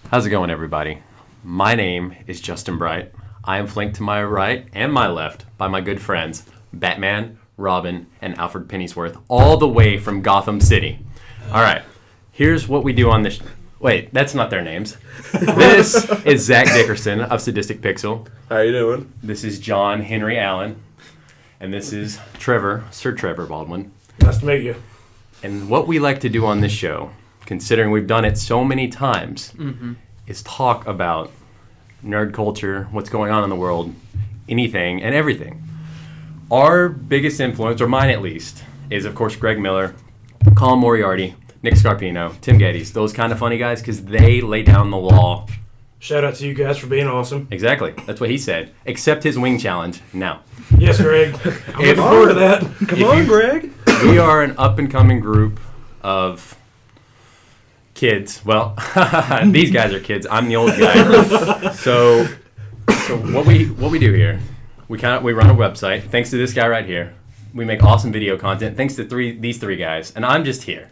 How's it going, everybody? My name is Justin Bright. I am flanked to my right and my left by my good friends, Batman, Robin, and Alfred Pennyworth, all the way from Gotham City. All right, here's what we do on this. Wait, that's not their names. This is Zach Dickerson of Sadistic Pixel. How you doing? This is John Henry Allen. And this is Trevor, Sir Trevor Baldwin. Nice to meet you. And what we like to do on this show, considering we've done it so many times, is talk about nerd culture, what's going on in the world, anything and everything. Our biggest influence, or mine at least, is of course Greg Miller, Colin Moriarty, Nick Scarpino, Tim Geddes, those kind of funny guys, because they lay down the law. Shout out to you guys for being awesome. Exactly. That's what he said. Accept his wing challenge now. Yes, Greg. I'm looking forward to that. Come on, Greg. We are an up-and-coming group of kids. Well, these guys are kids. I'm the old guy. So what we do here, we run a website. Thanks to this guy right here, we make awesome video content. Thanks to these three guys, and I'm just here.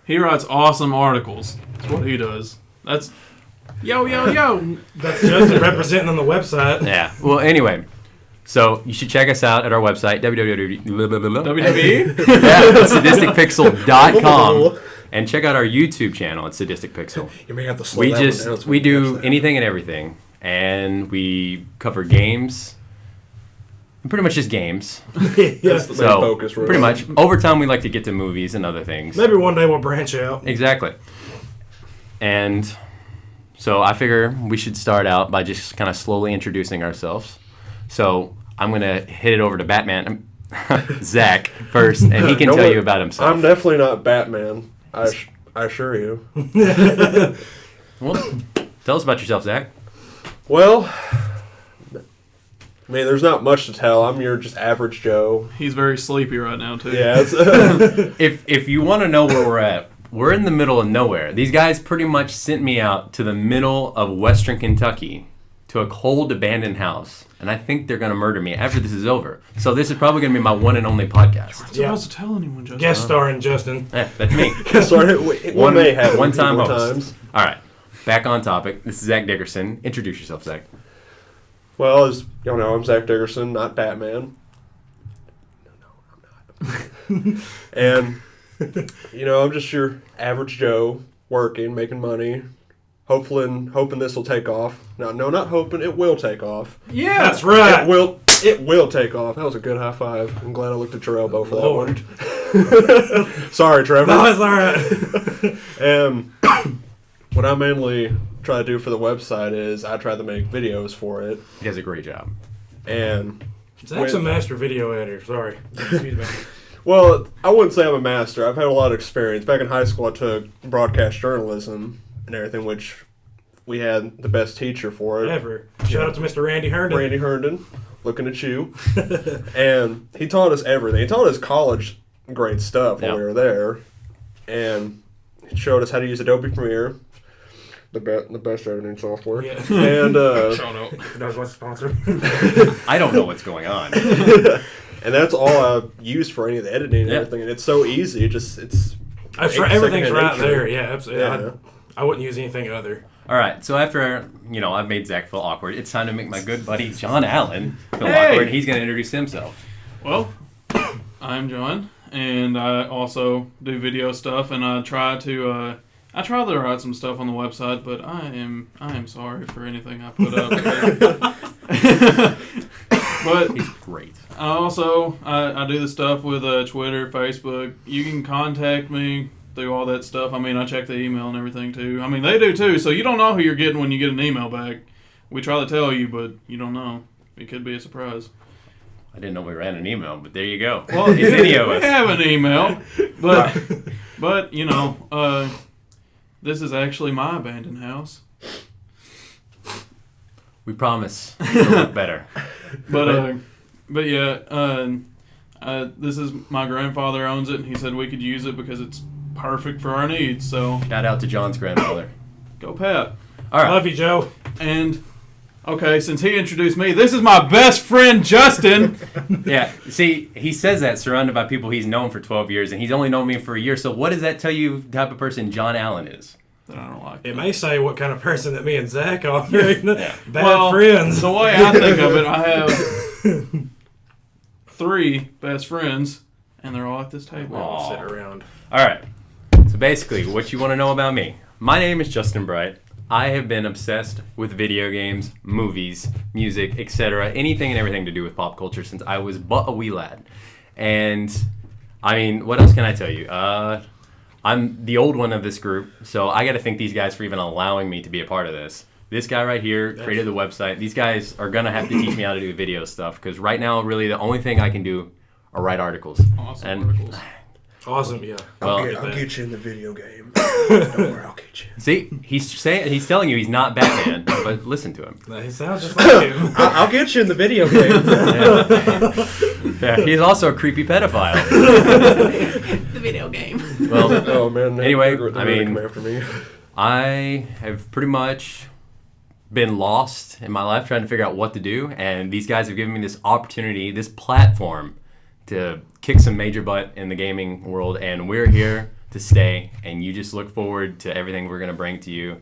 He writes awesome articles. That's what he does. That's yo. That's Justin representing on the website. Yeah. Well, anyway. So you should check us out at our website, WWE? sadisticpixel.com, and check out our YouTube channel at Sadistic Pixel. You may have to slow that one down. We do anything and everything, and we cover games, pretty much just games. That's the main focus, really. Pretty much. Over time, we like to get to movies and other things. Maybe one day we'll branch out. Exactly. And so I figure we should start out by just kind of slowly introducing ourselves. So I'm going to hit it over to Batman, Zach, first, and he can tell you about himself. I'm definitely not Batman. I assure you. Well, tell us about yourself, Zach. Well, I mean, there's not much to tell. I'm your just average Joe. He's very sleepy right now, too. Yeah. If you want to know where we're at, we're in the middle of nowhere. These guys pretty much sent me out to the middle of western Kentucky to a cold, abandoned house. And I think they're going to murder me after this is over. So this is probably going to be my one and only podcast. You're not supposed to tell anyone, Justin. Guest starring Justin. Yeah, that's me. Guest starring. One may have one-time host. Times. All right, back on topic. This is Zach Dickerson. Introduce yourself, Zach. Well, as y'all know, I'm Zach Dickerson, not Batman. No, I'm not. And, I'm just your average Joe, working, making money. Hoping this will take off. No, not hoping. It will take off. Yeah, that's right. It will take off. That was a good high five. I'm glad I looked at your elbow for Lord. that one. Sorry, Trevor. No, it's all right. What I mainly try to do for the website is I try to make videos for it. He does a great job. And Zach's a master video editor. Sorry. Excuse me. Well, I wouldn't say I'm a master. I've had a lot of experience. Back in high school, I took broadcast journalism and everything, which we had the best teacher for it. Ever. Shout out to Mr. Randy Herndon. Randy Herndon, looking at you. And he taught us everything. He taught us college grade stuff while we were there. And he showed us how to use Adobe Premiere, the best editing software. Yeah. And That was sponsor. I don't know what's going on. And that's all I use for any of the editing and everything. And it's so easy. Everything's right there. Yeah, absolutely. Yeah. I wouldn't use anything other. All right, so after, I've made Zach feel awkward, it's time to make my good buddy John Allen feel awkward, and he's going to introduce himself. Well, I'm John, and I also do video stuff, and I try to write some stuff on the website, but I am sorry for anything I put up. But he's great. I do the stuff with Twitter, Facebook. You can contact me through all that stuff. I mean, I check the email and everything too. I mean, they do too, so you don't know who you're getting when you get an email back. We try to tell you, but you don't know. It could be a surprise. I didn't know we ran an email, but there you go. Well, it's any of us. We have an email, but this is actually my abandoned house. We promise it'll look better. But yeah, this is my grandfather owns it, and he said we could use it because it's perfect for our needs. So shout out to John's grandfather. Go Pat. All right. Love you, Joe. And okay, since he introduced me, this is my best friend Justin. Yeah. See, he says that surrounded by people he's known for 12 years, and he's only known me for a year. So what does that tell you? The type of person John Allen is? that I don't like. It may say what kind of person that me and Zach are. Yeah. Bad friends. The way I think of it, I have 3 best friends, and they're all at this table. We all sit around. All right. So basically, what you want to know about me. My name is Justin Bright. I have been obsessed with video games, movies, music, etc., anything and everything to do with pop culture since I was but a wee lad. And, I mean, what else can I tell you? I'm the old one of this group, so I got to thank these guys for even allowing me to be a part of this. This guy right here created the website. These guys are going to have to teach me how to do video stuff, because right now, really, the only thing I can do are write articles. Awesome articles. Awesome, yeah. Well, I'll get you in the video game. Don't worry, I'll get you. See, he's telling you he's not Batman, but listen to him. He sounds just like him. I'll get you in the video game. Yeah, he's also a creepy pedophile. The video game. Well, Oh man. Anyway, they're I gonna mean- come after me. I have pretty much been lost in my life trying to figure out what to do, and these guys have given me this opportunity, this platform to kick some major butt in the gaming world, and we're here to stay, and you just look forward to everything we're going to bring to you.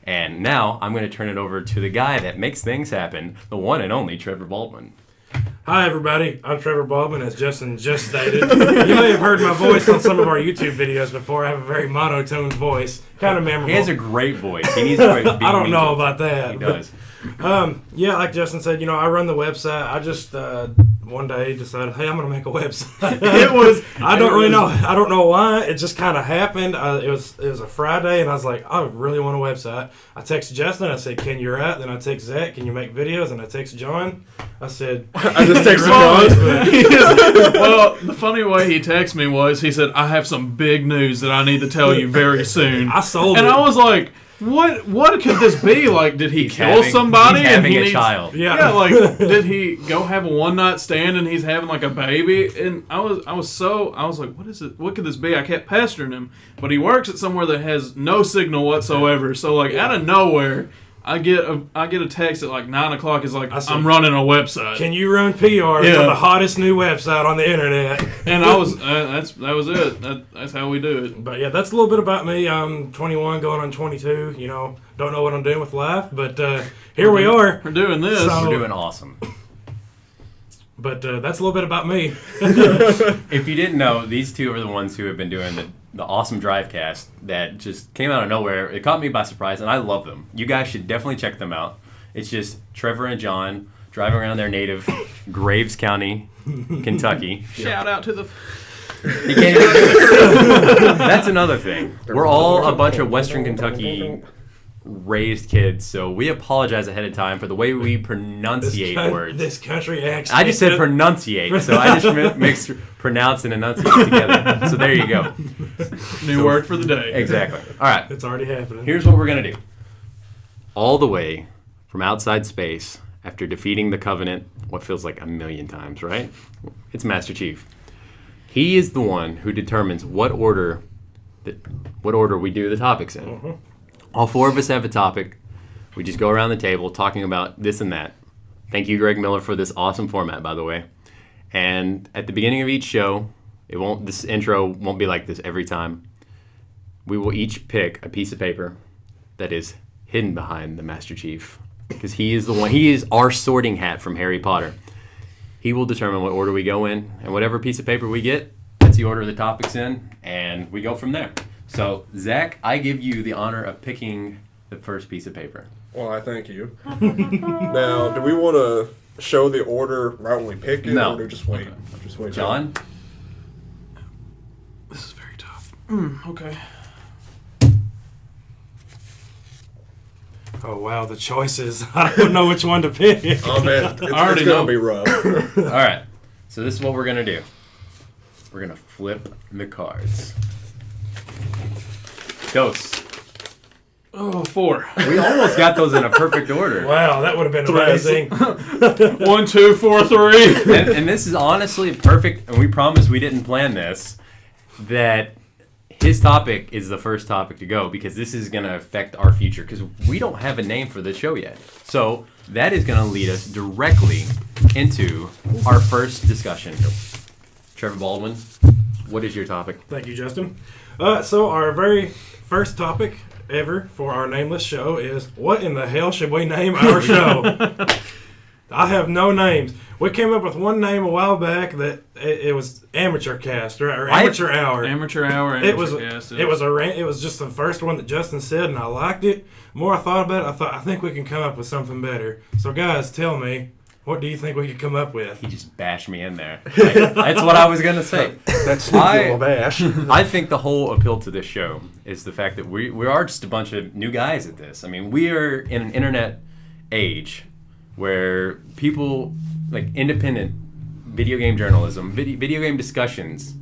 And now I'm going to turn it over to the guy that makes things happen, the one and only Trevor Baldwin. Hi, everybody. I'm Trevor Baldwin, as Justin just stated. You may have heard my voice on some of our YouTube videos before. I have a very monotone voice. Kind of memorable. He has a great voice. He needs to I don't know about that. He does. Yeah, like Justin said, I run the website. I just one day decided, hey, I'm gonna make a website. I don't really know. I don't know why. It just kind of happened. It was a Friday, and I was like, I really want a website. I texted Justin. I said, can you write? Then I text Zach, can you make videos? And I text John. I said, I just texted John. Well, the funny way he texted me was he said, I have some big news that I need to tell you very soon. I sold and it. I was like, what could this be? Like, did he kill somebody? He's having he a needs- child. Yeah. Like, did he go have a one night stand and he's having like a baby? And I was like, what is it? What could this be? I kept pestering him, but he works at somewhere that has no signal whatsoever. So like out of nowhere, I get a text at like 9 o'clock. It's like, I'm running a website. Can you run PR for the hottest new website on the internet? And I was that was it. That's how we do it. But yeah, that's a little bit about me. I'm 21, going on 22. Don't know what I'm doing with life, but here we are. We're doing this. So- We're doing awesome. But that's a little bit about me. If you didn't know, these two are the ones who have been doing the awesome drive cast that just came out of nowhere. It caught me by surprise, and I love them. You guys should definitely check them out. It's just Trevor and John driving around their native Graves County, Kentucky. Shout out to the. You can't even do it. That's another thing. We're all a bunch of Western Kentucky raised kids, so we apologize ahead of time for the way we pronunciate words. This country accent. I just said pronunciate, so I just mixed pronounce and enunciate together. So there you go. New word for the day. Exactly. All right. It's already happening. Here's what we're going to do. All the way from outside space, after defeating the Covenant, what feels like a million times, right? It's Master Chief. He is the one who determines what order we do the topics in. Mm-hmm. All 4 of us have a topic. We just go around the table talking about this and that. Thank you, Greg Miller, for this awesome format, by the way. And at the beginning of each show, this intro won't be like this every time. We will each pick a piece of paper that is hidden behind the Master Chief, because he is the one. He is our sorting hat from Harry Potter. He will determine what order we go in, and whatever piece of paper we get, that's the order the topic's in, and we go from there. So, Zach, I give you the honor of picking the first piece of paper. Well, I thank you. Now, do we want to show the order right when we pick it, No. or do we just wait? Just wait. John? This is very tough. Okay. Oh wow, the choices. I don't know which one to pick. Oh man, it's already gonna know. be rough. All right. So this is what we're going to do. We're going to flip the cards. Dose. Oh, 4. We almost got those in a perfect order. Wow, that would have been amazing. 1, 2, 4, 3. And this is honestly perfect, and we promise we didn't plan this, that his topic is the first topic to go, because this is going to affect our future, because we don't have a name for the show yet. So that is going to lead us directly into our first discussion. Trevor Baldwin, what is your topic? Thank you, Justin. So our very first topic ever for our nameless show is, what in the hell should we name our show? I have no names. We came up with one name a while back that it was Amateur Cast or Amateur Hour. Amateur Hour. It was just the first one that Justin said, and I liked it. The more I thought about it, I think we can come up with something better. So guys, tell me, what do you think we could come up with? He just bashed me in there. That's what I was gonna say. That's a bash. I think the whole appeal to this show is the fact that we are just a bunch of new guys at this. I mean, we are in an internet age where people, like independent video game journalism, video game discussions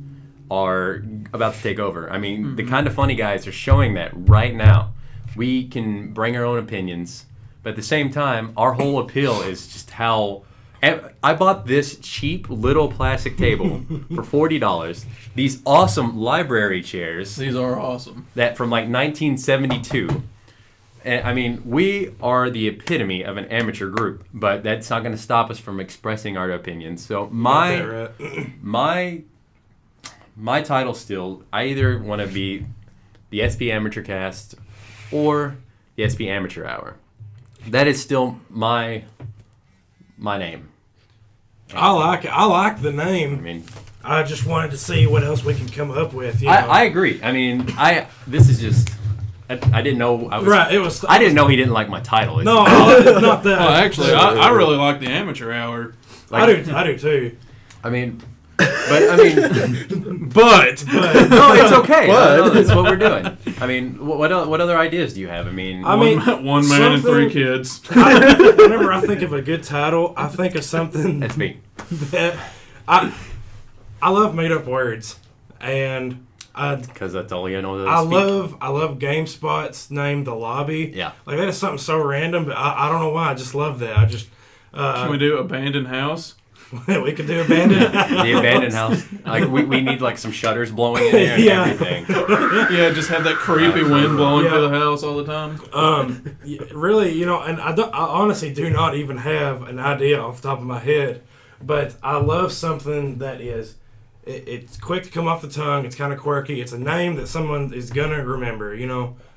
are about to take over. I mean, the Kind of Funny guys are showing that right now. We can bring our own opinions, but at the same time, our whole appeal is just how... I bought this cheap little plastic table for $40. These awesome library chairs. These are awesome. That from like 1972. And, I mean, we are the epitome of an amateur group, but that's not going to stop us from expressing our opinions. So my title still, I either want to be the SP Amateur Cast or the SP Amateur Hour. That is still my name. I like it. I like the name. I mean, I just wanted to see what else we can come up with. I agree. I mean, this is just... I didn't know. I didn't know he didn't like my title. No, not that. Well, actually, I really like the Amateur Hour. Like, I do too. I mean, but no, it's okay. That's what we're doing. I mean, what other ideas do you have? I mean, one man and 3 kids. Whenever I think of a good title, I think of something. That's me. That I love made up words, and because that's all you know. I love GameSpot's name, The Lobby. Yeah, like that is something so random, but I don't know why. I just love that. I just can we do Abandoned House? We could do Abandoned. The Abandoned House. Like we need like some shutters blowing in there and everything. Yeah, just have that creepy wind blowing through the house all the time. Really, and I honestly do not even have an idea off the top of my head, but I love something that is. It's quick to come off the tongue. It's kind of quirky. It's a name that someone is gonna remember.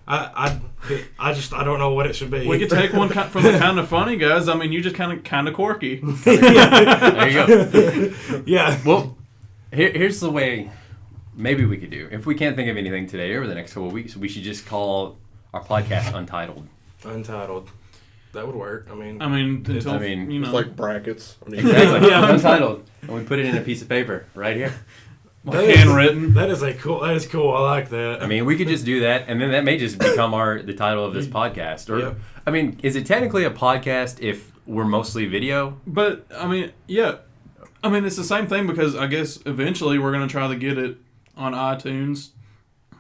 I don't know what it should be. We could take one from the Kind of Funny guys. I mean, you just kind of quirky. There you go. Yeah. Well, here's the way. Maybe we could do. If we can't think of anything today over the next couple of weeks, we should just call our podcast Untitled. Untitled. That would work. I mean, it's like brackets. Exactly. Yeah, Untitled, and we put it in a piece of paper right here. Handwritten. That is cool. I like that. I mean, we could just do that, and then that may just become the title of this podcast. Or, yep. I mean, is it technically a podcast if we're mostly video? But I mean, yeah. I mean, it's the same thing because I guess eventually we're gonna try to get it on iTunes.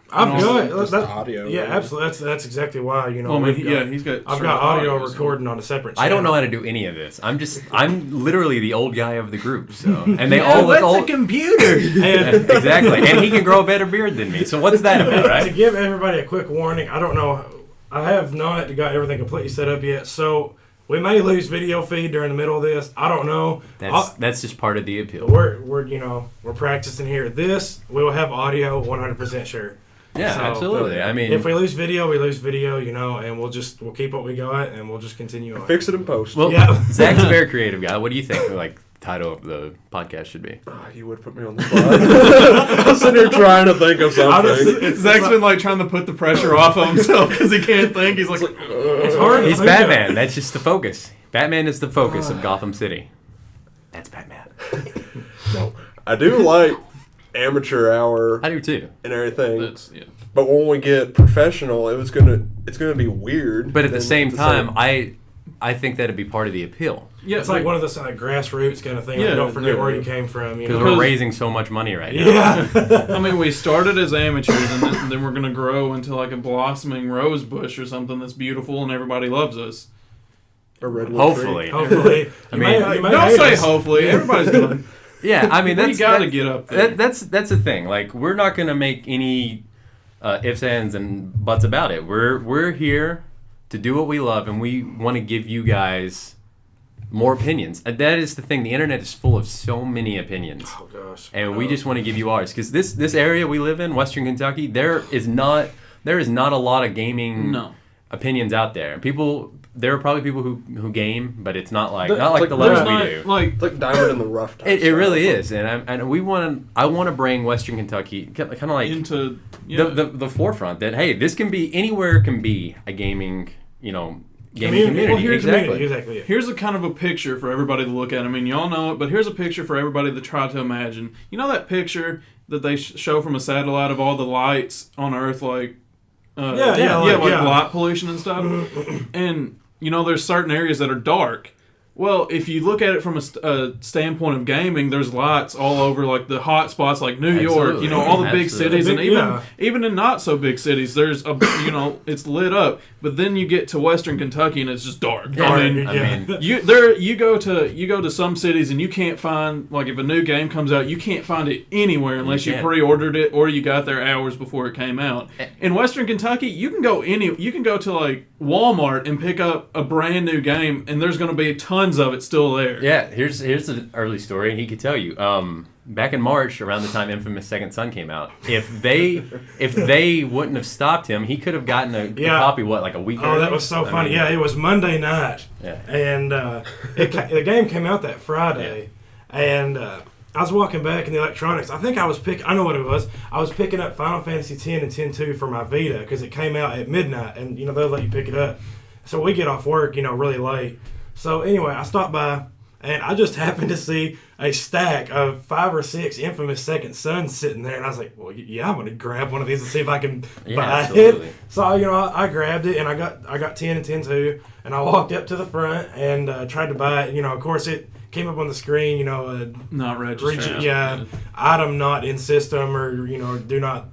I've got audio. Yeah, absolutely. That's exactly why. He's got. I've got audio recording on a separate channel. I don't know how to do any of this. I'm literally the old guy of the group. So, and they all look old. What's a computer? Exactly, and he can grow a better beard than me. So what's that about, right? To give everybody a quick warning, I don't know. I have not got everything completely set up yet, so we may lose video feed during the middle of this. I don't know. That's just part of the appeal. We're practicing here. This we will have audio 100% sure. Yeah, so, absolutely. I mean, if we lose video, we lose video, and we'll keep what we got, and we'll just continue on. Fix it in post. Well, yeah. Zach's a very creative guy. What do you think? The title of the podcast should be? You would put me on the spot. I'm sitting here trying to think of something. Zach's been trying to put the pressure off of himself because he can't think. He's like, it's hard. He's Batman. That's just the focus. Batman is the focus of Gotham City. That's Batman. No, I do like Amateur Hour. I do too, and everything. But when we get professional, it's gonna be weird. But at the same time, I think that'd be part of the appeal. Yeah, it's like one of those grassroots kind of thing. Yeah, don't forget where you came from. Because we're raising so much money right now. Yeah. I mean, we started as amateurs, and then we're gonna grow into like a blossoming rose bush or something that's beautiful, and everybody loves us. A redwood hopefully. Tree. Hopefully. Don't say hopefully. Everybody's gonna. Yeah, I mean, we gotta get up there. That's the thing. Like, we're not gonna make any ifs, ands, and buts about it. We're here to do what we love, and we want to give you guys more opinions. And that is the thing. The internet is full of so many opinions. Oh gosh. And we just want to give you ours, because this area we live in, Western Kentucky, there is not there is not a lot of gaming No. opinions out there. There are probably people who game, but it's not like the like levels there's we do. Like, It's like diamond in the rough. Type It stuff. really is, and I want to bring Western Kentucky kind of like into the forefront that hey, this can be anywhere can be a gaming gaming community. Well, here's Exactly. Exactly. Here's a kind of a picture for everybody to look at. I mean, y'all know it, but here's a picture for everybody to try to imagine. You know that picture that they show from a satellite of all the lights on Earth, like light pollution and stuff, and there's certain areas that are dark. Well, if you look at it from a standpoint of gaming, there's lights all over, like the hot spots, like New York, Absolutely. all the big Absolutely. cities, and even in not so big cities, there's it's lit up. But then you get to Western Kentucky and it's just dark. Yeah, I mean, I mean, you go to some cities and you can't find, like, if a new game comes out, you can't find it anywhere unless you can't. pre-ordered it or you got there hours before it came out. In Western Kentucky, you can go to like Walmart and pick up a brand new game, and there's going to be tons of it still there. yeah. Here's an early story. He could tell you. Back in March, around the time Infamous Second Son came out, if they wouldn't have stopped him, he could have gotten a copy. What, like a week? Oh, early? that was so I funny. mean, It was Monday night, and the game came out that Friday, and I was walking back in the electronics. I think I know what it was. I was picking up Final Fantasy X and X-2 for my Vita because it came out at midnight, and they'll let you pick it up. So we get off work, really late. So anyway, I stopped by, and I just happened to see a stack of 5 or 6 Infamous Second Sons sitting there, and I was like, well, yeah, I'm going to grab one of these and see if I can buy absolutely. it. So, I grabbed it, and I got 10 and X-2, and I walked up to the front and tried to buy it. Of course, it came up on the screen, Not registered. Item not in system, or, do not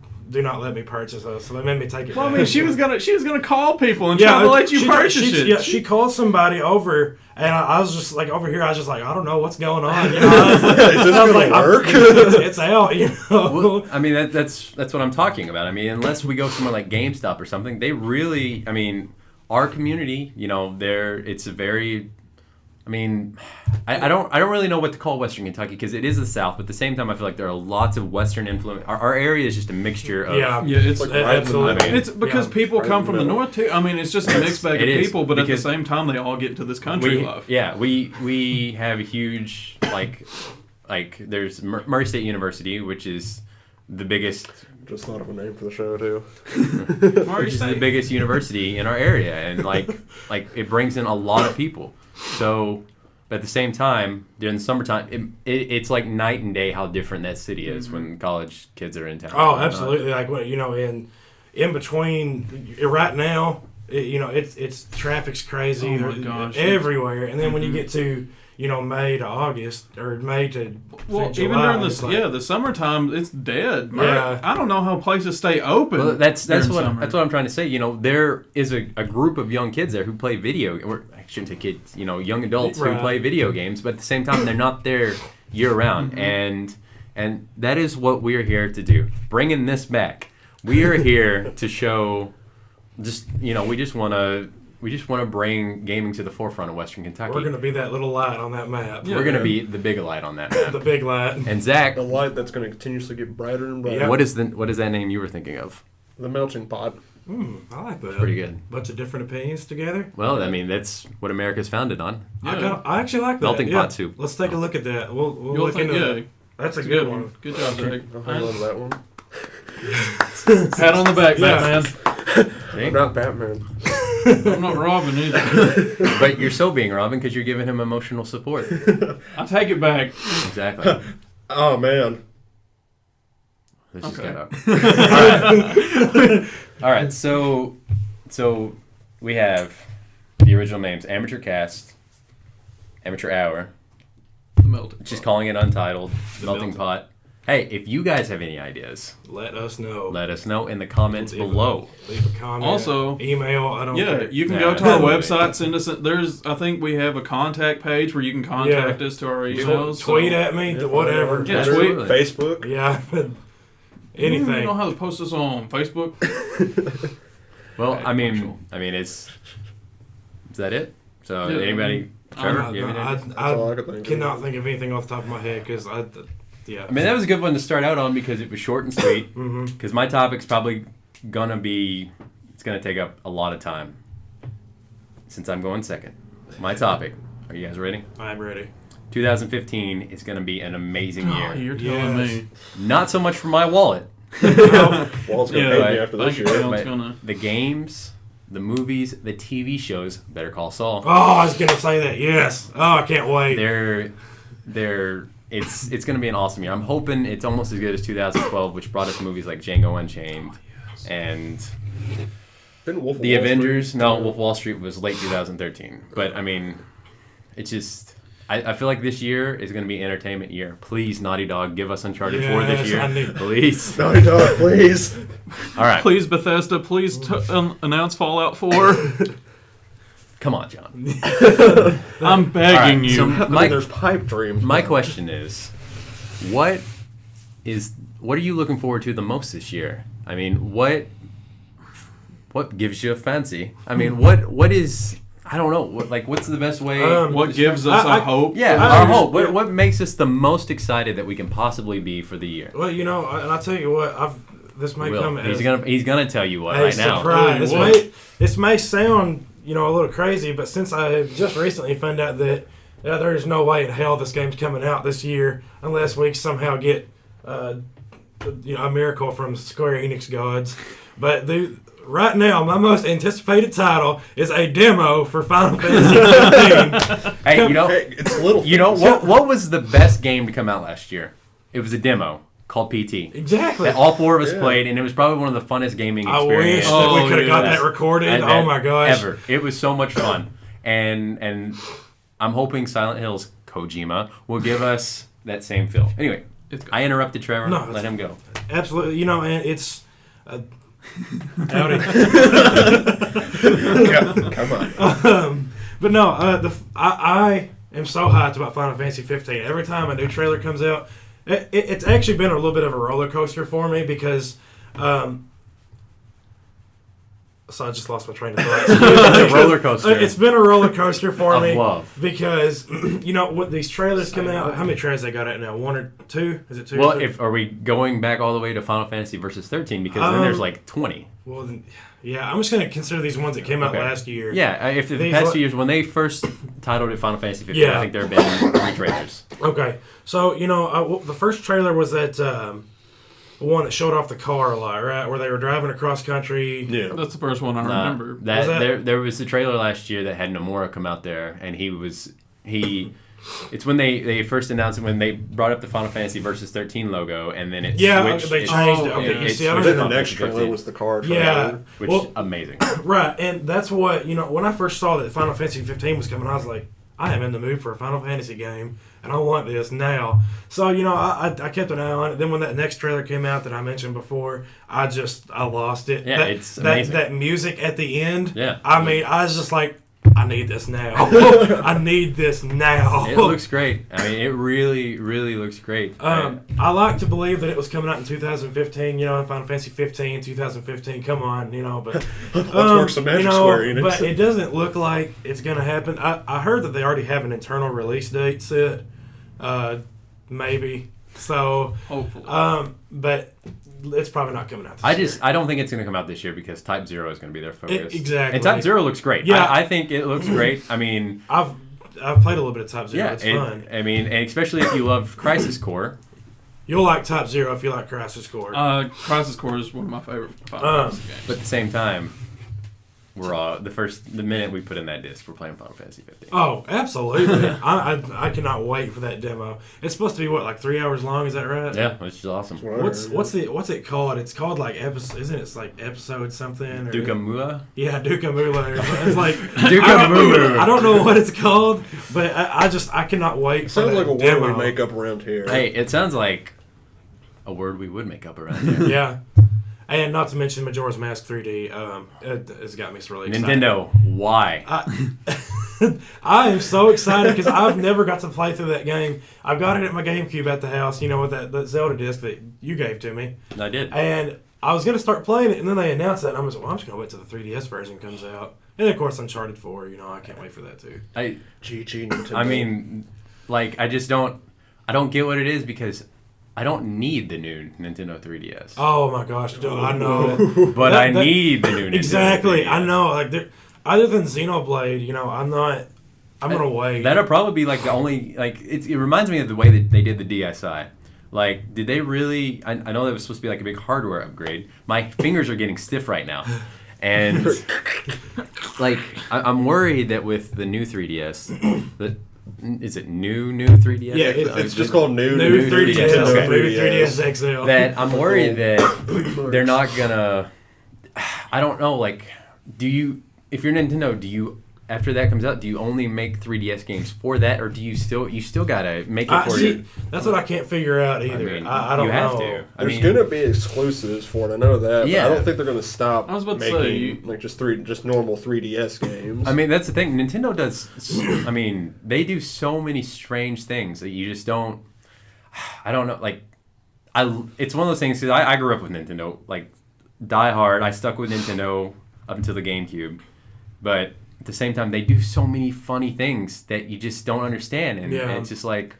let me purchase those. So they made me take it Well, back. I mean, she was gonna call people and try to let you purchase it. Yeah, she called somebody over, and I was just like over here. I was just like, I don't know what's going on. I was like, work? It's out. Well, I mean, that's what I'm talking about. I mean, unless we go somewhere like GameStop or something, they really, I mean, our community, it's a very, I mean, I don't really know what to call Western Kentucky because it is the South, but at the same time, I feel like there are lots of Western influence. Our area is just a mixture of. Yeah, it's like absolutely. I mean, it's because people come from the north too. I mean, it's just a mixed bag of people, but at the same time, they all get into this country life. Yeah, we have a huge like there's Murray State University, which is the biggest. Just thought of a name for the show too. Which is the biggest university in our area, and like it brings in a lot of people. So, but at the same time, during the summertime, it's like night and day how different that city is when college kids are in town. Oh, absolutely. Like in between right now, it's traffic's crazy. Oh my gosh. Everywhere. And then when you get to May to August or May to Well, July, even during it's like, the summertime, it's dead. Yeah. I don't know how places stay open. Well, that's during what summer. I'm trying to say. There is a group of young kids there who play or I shouldn't say kids. Young adults who Right. play video games, but at the same time, they're not there year round, and that is what we are here to do. Bringing this back, we are here to show. Just we just want to bring gaming to the forefront of Western Kentucky. We're going to be that little light on that map. Yeah. We're going to be the big light on that map. The big light. And Zach, The light that's going to continuously get brighter and brighter. Yeah. what is that name you were thinking of? The melting pot. I like that. Pretty good. Bunch of different opinions together. Well, I mean, that's what America's founded on. Yeah. I actually like that. Melting yeah. pot soup. Let's take a look at that. We'll You'll look think, into yeah, that. That's a it's good one. Good job, Zach. I'll hang on to that one. Pat on the back, Yeah. Batman. I'm not Batman. I'm not Robin either. But you're so being Robin because you're giving him emotional support. I take it back. Exactly. Oh man. Let's just Okay. get up. All right. So we have the original names: Amateur Cast, Amateur Hour. The melting. Just calling it Untitled, Melting Melting. Pot. Hey, if you guys have any ideas, Let us know. let us know in the comments Leave a- below. Leave a comment. Also- email. I don't Yeah, care. you can Yeah. go to our Totally. website, send us. I think we have a contact page where you can contact us to our emails. Tweet at me. Yeah, Whatever. Yeah, Twitter, tweet. Facebook. Yeah. You don't Anything. know how to post us on Facebook. Well, Okay, I mean, Marshall. is that it? So Yeah, anybody, Trevor, I, you have any ideas? That's all I could think of. cannot think of anything off the top of my head because yeah. I mean, that was a good one to start out on because it was short and sweet. Mhm. Because my topic's probably it's gonna take up a lot of time. Since I'm going second, my topic. Are you guys ready? I'm ready. 2015 is gonna be an amazing year. Oh, you're telling me. Not so much for my wallet. Walt's gonna pay me after this year. But the games, the movies, the TV shows. Better Call Saul. Oh, I was gonna say that. Yes. Oh, I can't wait. It's gonna be an awesome year. I'm hoping it's almost as good as 2012, which brought us movies like Django Unchained and The Avengers. No, Wolf of Wall Street was late 2013. But I mean, it's just. I feel like this year is going to be an entertainment year. Please, Naughty Dog, give us Uncharted 4 this year. Please. Naughty Dog, please. All right. Please, Bethesda, please announce Fallout 4. Come on, John. I'm begging you. So there's pipe dreams. My question is, what are you looking forward to the most this year? I mean, what gives you a fancy? I mean, what is... I don't know. What's the best way? What gives us a hope? Yeah, our hope. What makes us the most excited that we can possibly be for the year? Well, and I'll tell you what. This may come as he's gonna tell you what right now. Surprise. This may sound a little crazy, but since I have just recently found out that there is no way in hell this game's coming out this year unless we somehow get a miracle from Square Enix gods. But right now, my most anticipated title is a demo for Final Fantasy 15. Hey, it's little. What was the best game to come out last year? It was a demo called PT. Exactly. That all four of us played, and it was probably one of the funnest gaming experiences. I wish that we could have got that recorded. Oh my gosh. Ever. It was so much fun. And I'm hoping Silent Hill's Kojima will give us that same feel. Anyway, I interrupted Trevor. No, let him go. Absolutely. And it's... Howdy. Come on. But no, I am so hyped about Final Fantasy 15. Every time a new trailer comes out, it's actually been a little bit of a roller coaster for me because... so I just lost my train of thought. It's a roller coaster. It's been a roller coaster for me. Love. Because, with these trailers coming out, how many trailers they got out now? 1 or 2? Is it 2? Well, are we going back all the way to Final Fantasy versus 13? Because then there's like 20. Well, then, yeah, I'm just going to consider these ones that came out last year. Yeah, if the past few years, when they first titled it Final Fantasy 15, I think there have been 3 trailers. Okay. So, the first trailer was that... one that showed off the car a lot, right? Where they were driving across country. Yeah, that's the first one I remember. There was a trailer last year that had Nomura come out there, and it's when they first announced it, when they brought up the Final Fantasy Versus 13 logo, and then it switched. They changed it. Okay, the next trailer was the car trailer. Yeah. Which amazing. Right, and that's what, when I first saw that Final Fantasy 15 was coming, I was like, I am in the mood for a Final Fantasy game, and I want this now. So, I kept an eye on it. Then when that next trailer came out that I mentioned before, I lost it. Yeah, it's amazing. That music at the end, yeah. I was just like, I need this now. I need this now. It looks great. I mean, it really, really looks great. I like to believe that it was coming out in 2015, Final Fantasy 15, 2015, come on, but... Let's work some magic, Square Enix. But it doesn't look like it's going to happen. I heard that they already have an internal release date set, maybe. So... Hopefully. But... it's probably not coming out this year. I don't think it's going to come out this year because Type 0 is going to be their focus. Exactly. And Type 0 looks great. Yeah. I think it looks great. I mean... I've played a little bit of Type 0. Yeah, it's fun. I mean, and especially if you love Crisis Core. You'll like Type 0 if you like Crisis Core. Crisis Core is one of my favorite Final Fantasy games. But at the same time, we're the minute we put in that disc, we're playing Final Fantasy 15. Oh, absolutely. I cannot wait for that demo. It's supposed to be like 3 hours long, is that right? Yeah, which is awesome. What's it called? It's called like episode something? Duka Mua? Yeah, Duka Mula. It's like Duka Mula. I don't know what it's called, but I cannot wait. It sounds like a demo. word we make up around here. Hey, it sounds like a word we would make up around here. Yeah. And not to mention Majora's Mask 3D. It has got me really excited. Nintendo, why? I am so excited because I've never got to play through that game. I've got it at my GameCube at the house, with that Zelda disc that you gave to me. I did. And I was going to start playing it, and then they announced that, and I'm just like, I'm just going to wait till the 3DS version comes out. And, of course, Uncharted 4, I can't wait for that, too. GG Nintendo. I mean, I don't get what it is because I don't need the new Nintendo 3DS. Oh my gosh, dude, I know. But I need the new Nintendo Exactly, 3DS. I know. Like, other than Xenoblade, I'm gonna wait. That'll probably be like the only like it reminds me of the way that they did the DSi. Like, did they really? I know that was supposed to be like a big hardware upgrade. My fingers are getting stiff right now, and like I'm worried that with the new 3DS, is it new 3DS? Yeah, it's just called new 3DS. Nintendo New 3DS. 3DS XL. That I'm worried that they're not gonna. I don't know. Like, if you're Nintendo, do you? After that comes out, do you only make 3DS games for that, or do you still gotta make it for you? That's what I can't figure out either. I don't know. You have to. There's gonna be exclusives for it. I know that. Yeah. But I don't think they're gonna stop I was about to making say, like just normal 3DS games. I mean, that's the thing. Nintendo does. I mean, they do so many strange things that you just don't. I don't know. Like, it's one of those things. Cause I grew up with Nintendo. Like, die hard. I stuck with Nintendo up until the GameCube, but at the same time, they do so many funny things that you just don't understand, and it's just like,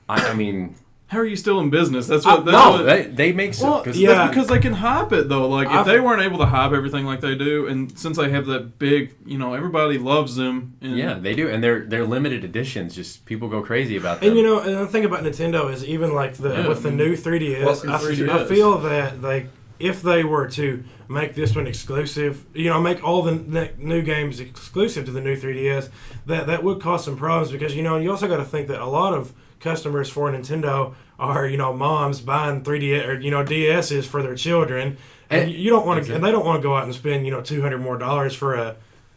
I mean, how are you still in business? That's what. what They make so. That's because they can hype it though. Like if they weren't able to hype everything like they do, and since they have that big, everybody loves them. And yeah, they do, and they're limited editions. Just people go crazy about them. And and the thing about Nintendo is even like with the new 3DS, I feel that if they were to make this one exclusive, make all the new games exclusive to the new 3DS, that would cause some problems because, you also got to think that a lot of customers for Nintendo are, moms buying 3DS or, DSs for their children. And you don't want to, and they don't want to go out and spend, $200 more for a...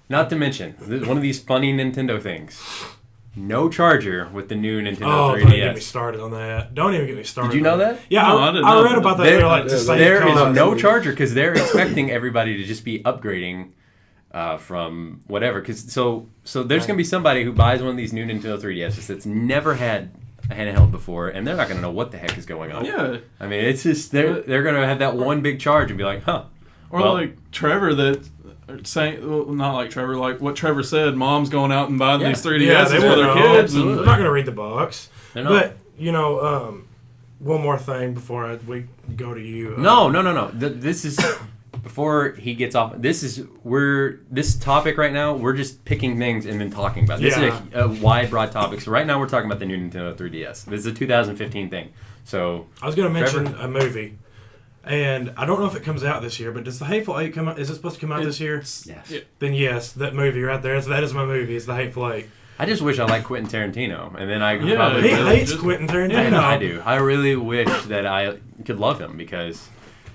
Not to mention, one of these funny Nintendo things. No charger with the new Nintendo 3DS. Don't get me started on that. Don't even get me started. Did you know that? Yeah, No, I read about that. They're like, there is no charger because they're expecting everybody to just be upgrading from whatever. So there's going to be somebody who buys one of these new Nintendo 3DSs that's never had a handheld before, and they're not going to know what the heck is going on. Yeah. I mean, it's just, they're going to have that one big charge and be like, huh. Or like Trevor that... Saying, well, not like Trevor, like what Trevor said, mom's going out and buying these 3DSs for their kids. They're not going to read the box. They're not. But, one more thing before we go to you. No. This is, before he gets off, this topic right now, we're just picking things and then talking about it. This is a wide, broad topic. So right now we're talking about the new Nintendo 3DS. This is a 2015 thing. So I was going to mention a movie. And I don't know if it comes out this year, but does The Hateful Eight come out? Is it supposed to come out this year? Yes. Yeah. Then yes, that movie right there. That is my movie. It's The Hateful Eight. I just wish I liked Quentin Tarantino, and then I he probably hates Quentin Tarantino. I do. I really wish that I could love him because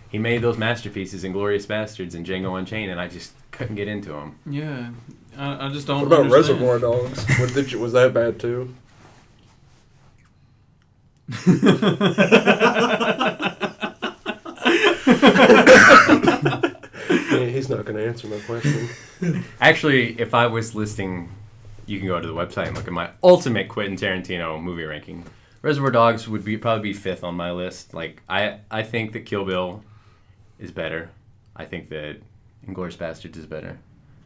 he made those masterpieces, Inglourious Bastards and Django Unchained, and I just couldn't get into him. Yeah, I just don't. What about understand. Reservoir Dogs? Was that bad too? He's not going to answer my question. Actually, if I was listing, you can go to the website and look at my ultimate Quentin Tarantino movie ranking. Reservoir Dogs would probably be fifth on my list. Like I think that Kill Bill is better. I think that Inglourious Bastards is better.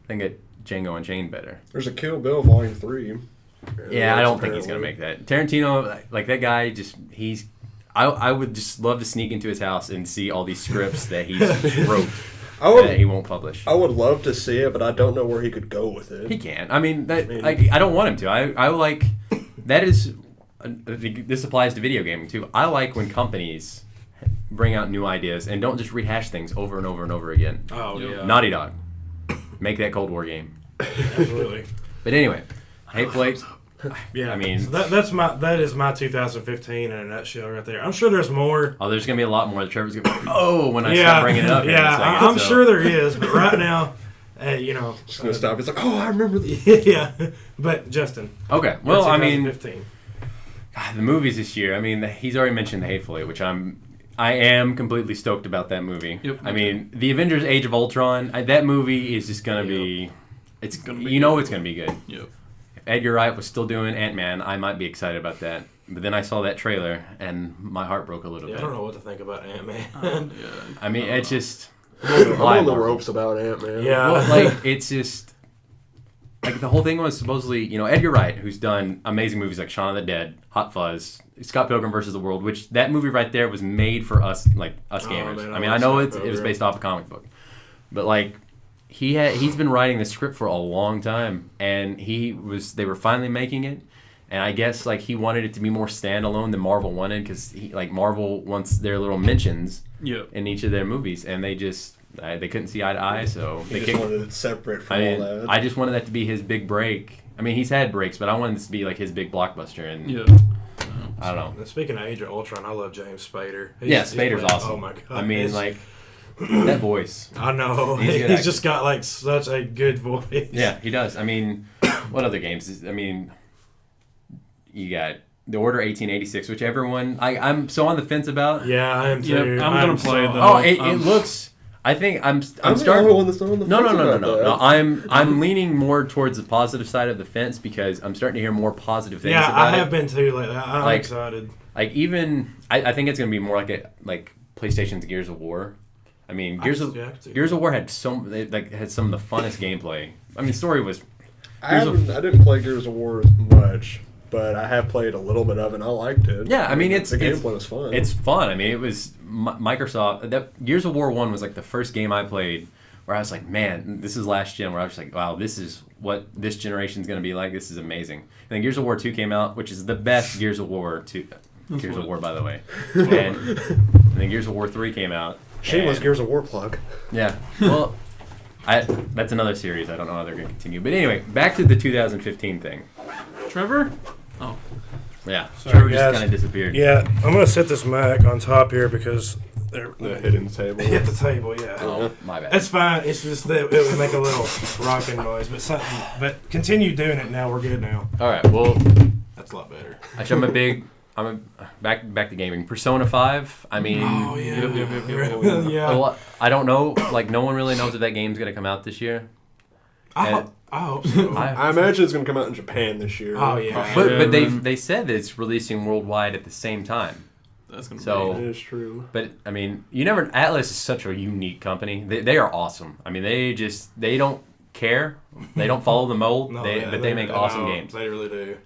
I think that Django Unchained better. There's a Kill Bill Volume 3. Yeah, I don't think he's going to make that. Tarantino, like that guy, I would just love to sneak into his house and see all these scripts that he wrote that he won't publish. I would love to see it, but I don't know where he could go with it. He can't. I mean, I don't want him to. I like that is. This applies to video gaming too. I like when companies bring out new ideas and don't just rehash things over and over and over again. Oh yeah. Naughty Dog, make that Cold War game. Absolutely. But anyway, Hateful Eight. Yeah, I mean, so that is my 2015 in a nutshell right there. I'm sure there's more. Oh, there's gonna be a lot more. Trevor's gonna be like, when I start bringing it up. Yeah, I'm sure there is, but right now, just gonna stop. It's like, oh, I remember this. Yeah, but Justin. Okay, well, I mean, 2015. God, the movies this year. I mean, he's already mentioned The Hateful Eight, which I am completely stoked about that movie. Yep. I mean, The Avengers: Age of Ultron. That movie is just gonna be. It's gonna be. It's gonna be good. Yep. If Edgar Wright was still doing Ant-Man, I might be excited about that. But then I saw that trailer and my heart broke a little bit. I don't know what to think about Ant-Man. Yeah. I mean, it's just. I'm on the ropes about Ant-Man. Yeah. Well, like, it's just. like the whole thing was supposedly, Edgar Wright, who's done amazing movies like Shaun of the Dead, Hot Fuzz, Scott Pilgrim vs. the World, which that movie right there was made for us, like us gamers. Man, I mean, I know it was based off a comic book, but like he's been writing the script for a long time, and they were finally making it. And I guess like he wanted it to be more standalone than Marvel wanted, because Marvel wants their little mentions in each of their movies, and they just they couldn't see eye to eye, so they just wanted it separate from all that. I just wanted that to be his big break. I mean, he's had breaks, but I wanted this to be like his big blockbuster, and I don't know. And speaking of Age of Ultron, I love James Spader. Spader's awesome. Oh my god! I mean, like that voice. I know he's just got like such a good voice. Yeah, he does. I mean, what other games? I mean. You got The Order 1886, which everyone I'm so on the fence about. Yeah, I am too. Yep, I'm gonna play it though. Oh, it looks. I think I'm starting. The only one that's on the fence No. I'm leaning more towards the positive side of the fence, because I'm starting to hear more positive things. Yeah, about I have been too. I'm excited. Like even I think it's gonna be more like PlayStation's Gears of War. I mean, Gears of War had some of the funnest gameplay. I mean, story was. I didn't play Gears of War much, but I have played a little bit of it, and I liked it. Yeah, I mean, the gameplay was fun. It's fun. I mean, it was Microsoft. That Gears of War 1 was like the first game I played where I was like, man, this is last gen, where I was like, wow, this is what this generation's going to be like. This is amazing. And then Gears of War 2 came out, which is the best Gears of War 2. Gears of War, by the way. And then Gears of War 3 came out. Shameless Gears of War plug. Yeah. Well, that's another series. I don't know how they're going to continue. But anyway, back to the 2015 thing. Trevor? Oh. Yeah. Sorry, Trevor guys. just kind of disappeared. Yeah, I'm going to set this mic on top here because they're hitting the table. Hit the table, yeah. Oh, my bad. That's fine. It's just that it would make a little rocking noise, but continue doing it now. We're good now. All right. Well, that's a lot better. Actually, back to gaming. Persona 5. I mean, oh yeah, yeah. I don't know. Like, no one really knows if that game's gonna come out this year. I hope so. I imagine it's gonna come out in Japan this year. Oh yeah. But they said that it's releasing worldwide at the same time. That's gonna that is true. But I mean, Atlas is such a unique company. They are awesome. I mean, they don't care. They don't follow the mold. But they make awesome games. They really do.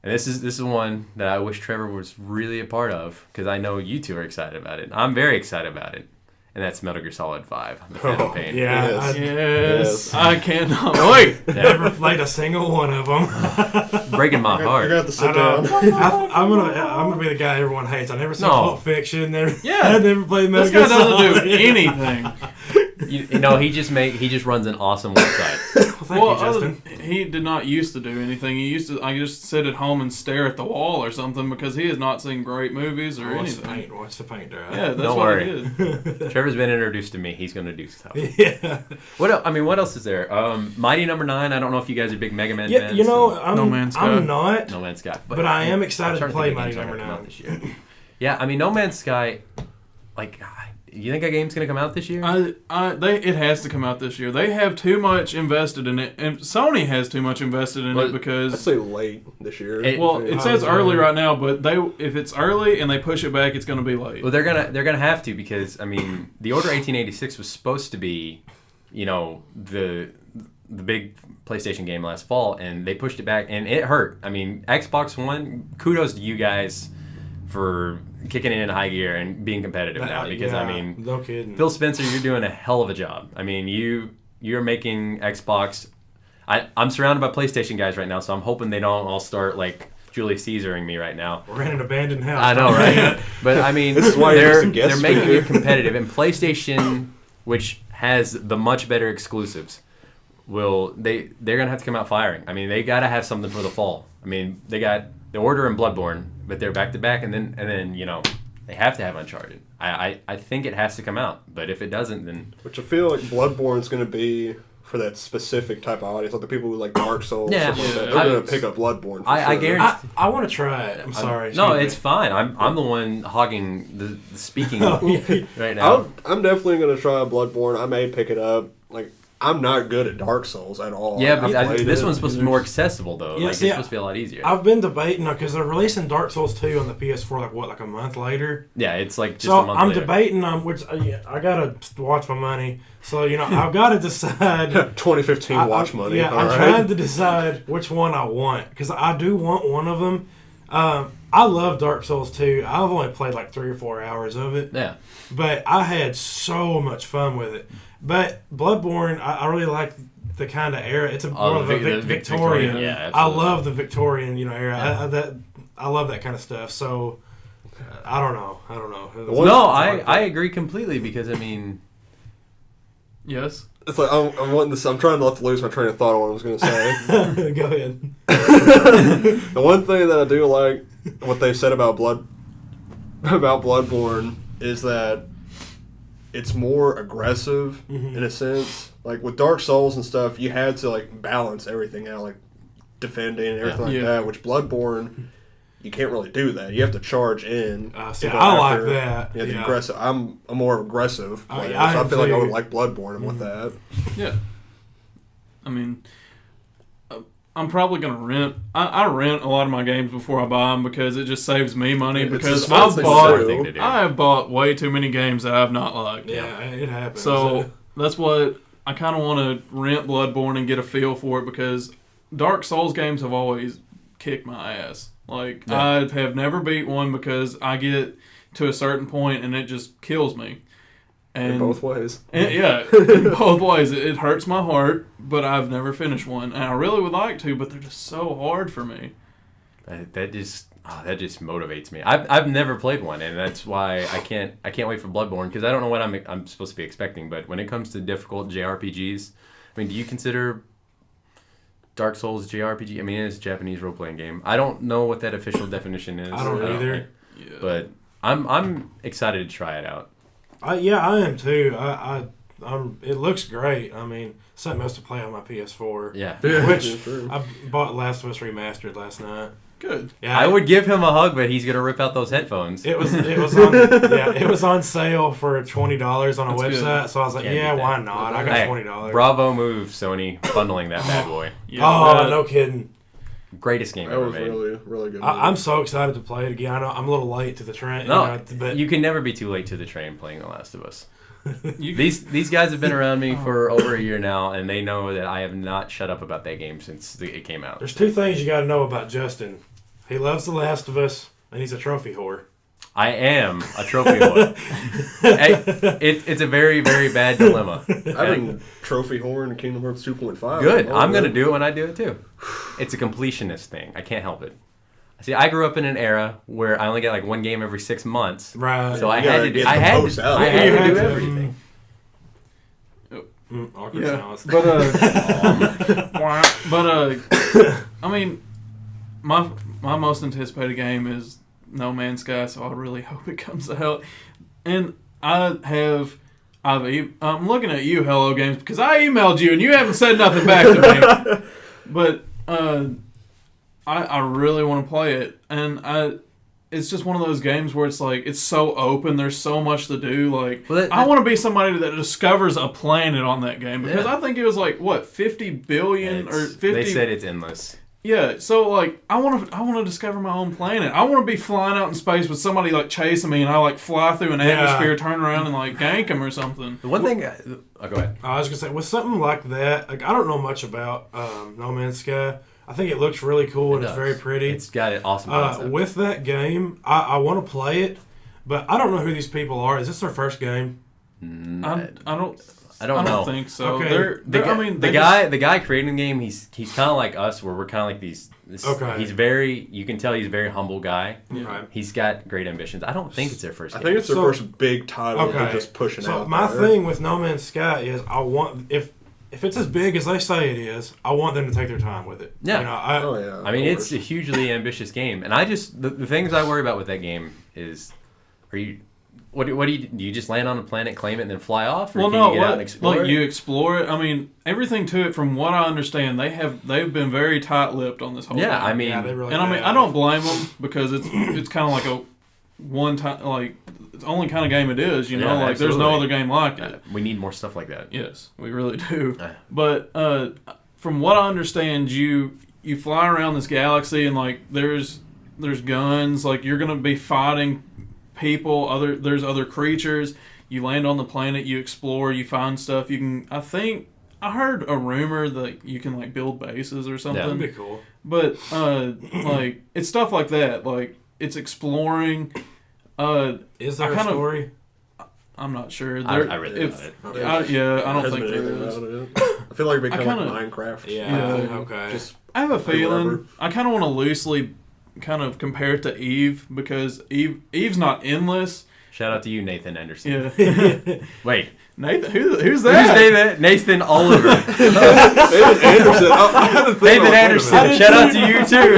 And this is one that I wish Trevor was really a part of, because I know you two are excited about it. I'm very excited about it. And that's Metal Gear Solid 5, The Phantom Pain. Yeah. Yes. I cannot wait. Never played a single one of them. Breaking my heart. You're going to have to sit down. I'm gonna be the guy everyone hates. I never seen Pulp Fiction. I never played Metal This guy Gear Solid. doesn't do anything. He just runs an awesome website. Well, thank you, Justin. He did not used to do anything. I just sit at home and stare at the wall or something, because he has not seen great movies or anything. Watch the paint dry. Yeah, that's Don't what worry. he did. Trevor's been introduced to me. He's going to do stuff. Yeah. What else is there? Mighty Number 9. I don't know if you guys are big Mega Man fans. No Man's Sky. I'm not. No Man's Sky. But I am excited to play Mighty Mighty Number 9 this year. Yeah, I mean, No Man's Sky, like, you think a game's going to come out this year? It has to come out this year. They have too much invested in it, and Sony has too much invested in it because... I'd say late this year. It says early right now, but if it's early and they push it back, it's going to be late. Well, they're gonna have to, because I mean, The Order 1886 was supposed to be, the big PlayStation game last fall, and they pushed it back, and it hurt. I mean, Xbox One, kudos to you guys for kicking it in high gear and being competitive now, because I mean, no kidding. Phil Spencer, you're doing a hell of a job. I mean, you're making Xbox. I'm surrounded by PlayStation guys right now, so I'm hoping they don't all start like Julius Caesaring me right now. We're in an abandoned house. I know, right? But I mean, this is why they're making it competitive, and PlayStation, which has the much better exclusives, they're gonna have to come out firing. I mean, they gotta have something for the fall. I mean, they got The Order and Bloodborne, but they're back to back, and then they have to have Uncharted. I think it has to come out, but if it doesn't, then which I feel like Bloodborne's going to be for that specific type of audience, like the people who like Dark Souls. Yeah, stuff like that. They're going to pick up Bloodborne. I guarantee. I want to try it. I'm sorry. No, it's fine. I'm the one hogging the speaking right now. I'm definitely going to try Bloodborne. I may pick it up. Like I'm not good at Dark Souls at all. Yeah, but I've played this it. one's supposed to be more accessible, though. Yeah, Like, see, it's supposed to be a lot easier. I've been debating because they're releasing Dark Souls 2 on the PS4 like a month later. Yeah, it's like just so a month I'm later. debating on which I gotta watch my money. So I've got to decide. 2015 watch money. Yeah, I'm trying to decide which one I want because I do want one of them. I love Dark Souls 2. I've only played like 3 or 4 hours of it. Yeah. But I had so much fun with it. But Bloodborne, I really like the kind of era. It's more of a Victorian. Yeah, I love the Victorian, era. Yeah. I love that kind of stuff. So I don't know. No, I agree completely because I mean, Yes. It's like I'm wanting this. I'm trying not to lose my train of thought on what I was going to say. Go ahead. The one thing that I do like what they said about Bloodborne is that it's more aggressive in a sense. Like with Dark Souls and stuff, you had to like balance everything out, like defending and everything like that. Which Bloodborne, you can't really do that. You have to charge in. See, I like that. Yeah, the aggressive. I'm a more aggressive player, I so I feel like I too. would like Bloodborne with that. Yeah. I mean, I'm probably going to rent. I rent a lot of my games before I buy them because it just saves me money because I've I have bought way too many games that I've not liked. Yeah, it happens. So that's what I kind of want to rent Bloodborne and get a feel for it because Dark Souls games have always kicked my ass. Like, I have never beat one because I get to a certain point and it just kills me. And in both ways. Yeah, in both ways. It hurts my heart, but I've never finished one. And I really would like to, but they're just so hard for me. that just motivates me. I've never played one, and that's why I can't wait for Bloodborne because I don't know what I'm supposed to be expecting. But when it comes to difficult JRPGs, I mean, do you consider Dark Souls JRPG? I mean, it's a Japanese role playing game. I don't know what that official definition is. I don't either. Yeah. But I'm excited to try it out. I am too. It looks great. I mean, something else to play on my PS4. Yeah. Which I bought Last of Us Remastered last night. Good. Yeah, I would give him a hug, but he's gonna rip out those headphones. It was on sale for $20 on a That's website. good. So I was like, Yeah, why not? I got Hey, $20. Bravo move, Sony, bundling that bad boy. Yeah, No kidding. Greatest game That ever was made. really, really good. I'm so excited to play it again. I know I'm a little late to the trend. No, But you can never be too late to the train playing The Last of Us. You- These guys have been around me for over a year now, and they know that I have not shut up about that game since it came out. there's two things you got to know about Justin. He loves The Last of Us, and he's a trophy whore. I am a trophy whore. It's a very, very bad dilemma. I've been trophy horn in Kingdom Hearts 2.5. Good. Oh, I'm going to man. do it when I do it, too. It's a completionist thing. I can't help it. See, I grew up in an era where I only get like one game every 6 months. Right. So I You had gotta to do, get I the had posts to, out. I had You to had do to, everything. Awkward Yeah, silence. but I mean, my most anticipated game is No Man's Sky, so I really hope it comes out. And I'm looking at you, Hello Games, because I emailed you and you haven't said nothing back to me. But I really want to play it, and it's just one of those games where it's like it's so open. There's so much to do. Like I want to be somebody that discovers a planet on that game because I think it was like what 50 billion or 50. They said it's endless. Yeah, so like I want to discover my own planet. I want to be flying out in space with somebody like chasing me, and I like fly through an atmosphere, turn around, and like gank them or something. The one thing, go ahead. I was gonna say with something like that, like I don't know much about No Man's Sky. I think it looks really cool and it's very pretty. It's got an awesome concept. With that game, I want to play it, but I don't know who these people are. Is this their first game? I don't know. think so. Okay. The guy creating the game, he's kind of like us, where we're kind of like these. He's very. You can tell he's a very humble guy. Yeah. He's got great ambitions. I don't think it's their first game. I think it's their first big title they're just pushing out. So my there. thing with No Man's Sky is I want if it's as big as they say it is, I want them to take their time with it. Yeah. I mean, it's a hugely ambitious game, and I just the things I worry about with that game is, what do you do? You just land on a planet, claim it, and then fly off? Or Well, can no, you get out and explore like it? you explore it. I mean, everything to it. From what I understand, they've been very tight-lipped on this whole. Yeah, thing. I mean, they really and I mean, have. I don't blame them because it's kind of like a one time like the only kind of game it is. You know, Yeah, like there's no absolutely. other game like it. We need more stuff like that. Yes, we really do. But from what I understand, you fly around this galaxy and like there's guns. Like you're gonna be fighting people. There's other creatures. You land on the planet. You explore. You find stuff. You can. I heard a rumor that you can like build bases or something. That'd be cool. But like it's stuff like that. Like it's exploring. Is there a story? I'm not sure. I really doubt it. I don't think there is. I feel like it'd be kind of like Minecraft. Yeah. Okay. Just I have a feeling. whatever. I kind of want to loosely kind of compare it to Eve because Eve's not endless. Shout out to you, Nathan Anderson. Yeah. Wait. Nathan, who's that? Who's Nathan? Nathan Oliver. Nathan Anderson. Nathan Anderson. Shout out to you too.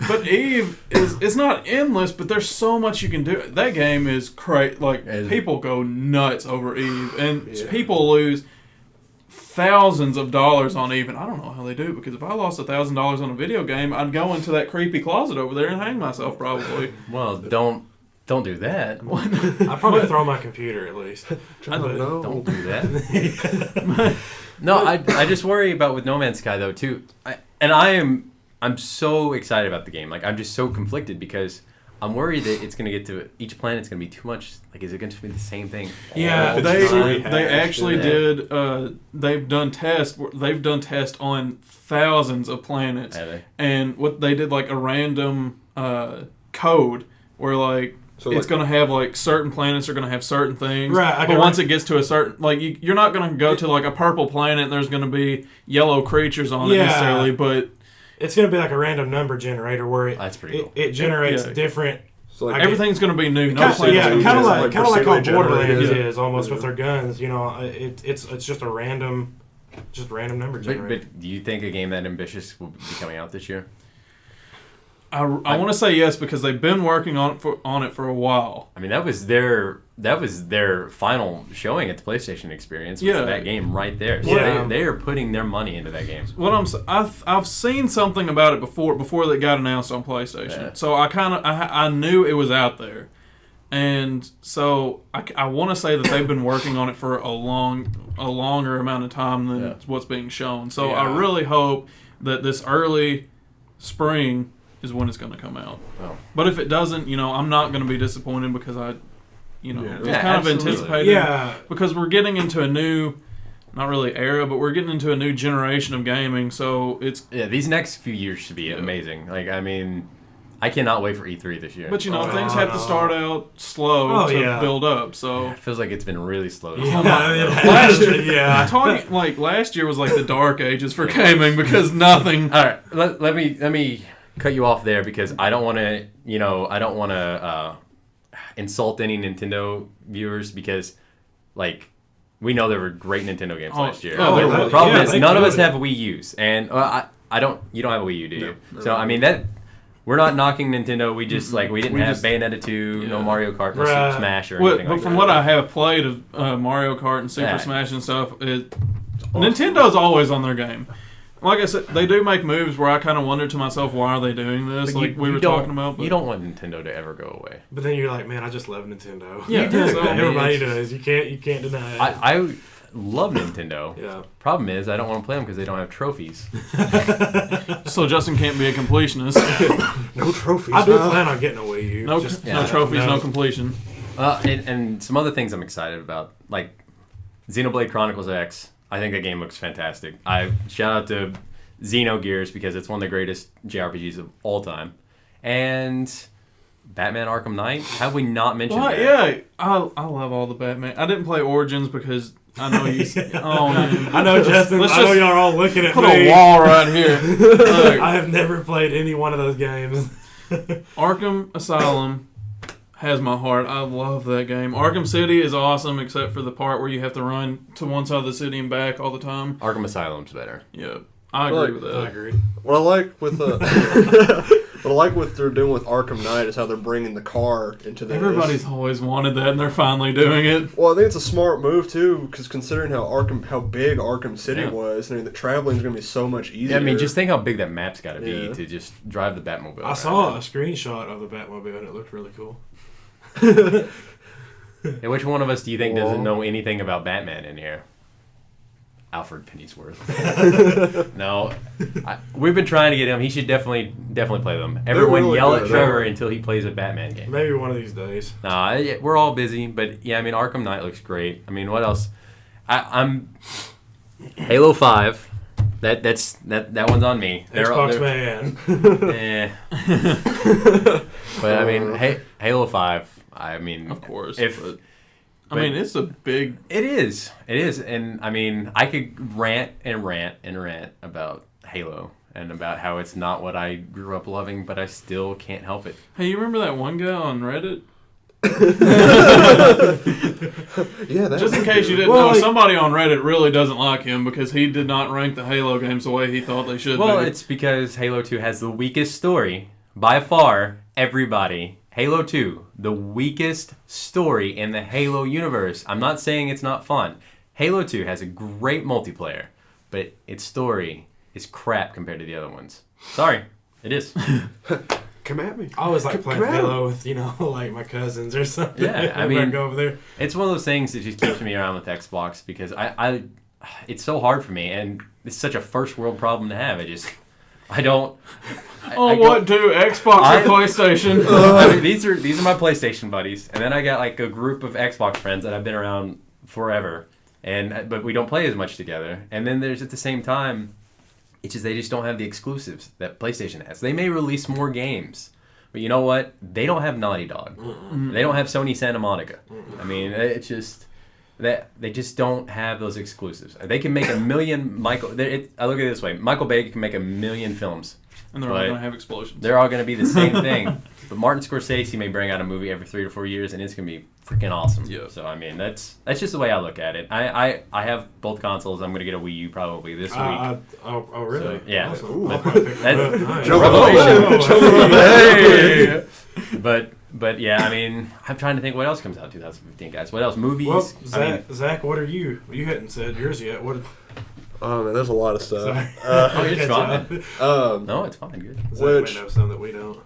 but Eve it's not endless, but there's so much you can do. That game is crazy. Like people go nuts over Eve, and people lose thousands of dollars on Eve. And I don't know how they do it because if I lost $1,000 on a video game, I'd go into that creepy closet over there and hang myself probably. Well, don't do that. I'd probably throw my computer at least. I don't know. Don't do that. No, I just worry about with No Man's Sky though too. I'm so excited about the game. Like I'm just so conflicted because I'm worried that it's gonna get to each planet's gonna be too much. Like is it gonna be the same thing? Yeah, they actually did. They've done tests on thousands of planets, and what they did like a random code where like. So it's going to have, like, certain planets are going to have certain things. Right. But once it gets to a certain... Like, you're not going to go to, like, a purple planet and there's going to be yellow creatures on it necessarily, but... It's going to be like a random number generator where that's pretty cool. It generates different... So like everything's going to be new. Kind of like how Borderlands is almost with their guns. You know, it's just a random number generator. But do you think a game that ambitious will be coming out this year? I want to say yes because they've been working on it for a while. I mean, that was their final showing at the PlayStation Experience. Was that game right there. So they are putting their money into that game. I've seen something about it before that got announced on PlayStation. Yeah. So I knew it was out there, and so I want to say that they've been working on it for a longer amount of time than what's being shown. So I really hope that this early spring is when it's going to come out. Oh. But if it doesn't, I'm not going to be disappointed because it was kind of anticipated. Yeah. Because we're getting into a new, not really era, but we're getting into a new generation of gaming. So it's these next few years should be amazing. Like I mean, I cannot wait for E3 this year. But things have to start out slow to build up. So it feels like it's been really slow. Last year was like the dark ages for gaming because nothing. All right, let me cut you off there because I don't want to insult any Nintendo viewers because like we know there were great Nintendo games last year. The problem is none of us have Wii U's, and you don't have a Wii U, do you? No. So I mean that we're not knocking Nintendo. We just we didn't have Bayonetta 2, no Mario Kart, no Super Smash or anything. But from what I have played of Mario Kart and Super Smash and stuff, Nintendo's always on their game. Like I said, they do make moves where I kind of wonder to myself, why are they doing this? Like we were talking about. You don't want Nintendo to ever go away. But then you're like, man, I just love Nintendo. Yeah, everybody does. You can't deny it. I love Nintendo. Yeah. Problem is, I don't want to play them because they don't have trophies. So Justin can't be a completionist. No trophies. I do plan on getting a Wii U. No trophies, no completion. And some other things I'm excited about, like Xenoblade Chronicles X. I think that game looks fantastic. I shout out to Xenogears because it's one of the greatest JRPGs of all time. And Batman Arkham Knight? Have we not mentioned that? Yeah, I love all the Batman. I didn't play Origins because I know you. I know, Justin. I know y'all are all looking at me. Put a wall right here. Look. I have never played any one of those games. Arkham Asylum has my heart. I love that game. Arkham City is awesome, except for the part where you have to run to one side of the city and back all the time. Arkham Asylum's better. Yeah, I agree with that. I agree. What I like with what they're doing with Arkham Knight is how they're bringing the car into the. Everybody's always wanted that, and they're finally doing it. Well, I think it's a smart move too, because considering how big Arkham City was, I mean, the traveling is going to be so much easier. Yeah, I mean, just think how big that map's got to be to just drive the Batmobile. I saw a screenshot of the Batmobile, and it looked really cool. And which one of us do you think doesn't know anything about Batman in here? Alfred Pennyworth. No, we've been trying to get him. He should definitely play them. Everyone really yell good. at Trevor until he plays a Batman game. Maybe one of these days. Nah, we're all busy, but yeah, I mean, Arkham Knight looks great. I mean, what else? I'm Halo 5. That one's on me. Xbox man. But I mean, Halo 5. I mean, Of course. But I mean, it's a big... It is. And I mean, I could rant about Halo and about how it's not what I grew up loving, but I still can't help it. Hey, you remember that one guy on Reddit? Yeah, Just in case you didn't know, somebody on Reddit really doesn't like him because he did not rank the Halo games the way he thought they should be. Well, it's because Halo 2 has the weakest story. By far, everybody. Halo 2, the weakest story in the Halo universe. I'm not saying it's not fun. Halo 2 has a great multiplayer, but its story is crap compared to the other ones. Sorry, it is. Come at me. I always like playing Halo with, like my cousins or something. Yeah, I mean, go over there. It's one of those things that just keeps me around with Xbox because I it's so hard for me, and it's such a first world problem to have. I don't. What do Xbox or PlayStation? I mean, these are my PlayStation buddies, and then I got like a group of Xbox friends that I've been around forever, but we don't play as much together. And then there's at the same time, it's just they just don't have the exclusives that PlayStation has. They may release more games, but you know what? They don't have Naughty Dog. They don't have Sony Santa Monica. I mean, it's just that they just don't have those exclusives. They can make a million I look at it this way: Michael Bay can make a million films. And they're all going to have explosions. They're all going to be the same thing. But Martin Scorsese may bring out a movie every 3 to 4 years, and it's going to be freaking awesome. Yeah. So, I mean, that's just the way I look at it. I have both consoles. I'm going to get a Wii U probably this week. Oh, really? So, yeah. Awesome. I'll probably pick that up. Revelation. But yeah, I mean, I'm trying to think what else comes out in 2015, guys. What else? Movies? Well, Zach, what are you? You hadn't said yours yet. What? Oh man, there's a lot of stuff. It's fine. No, it's fine. Good. Zach may know some that we don't.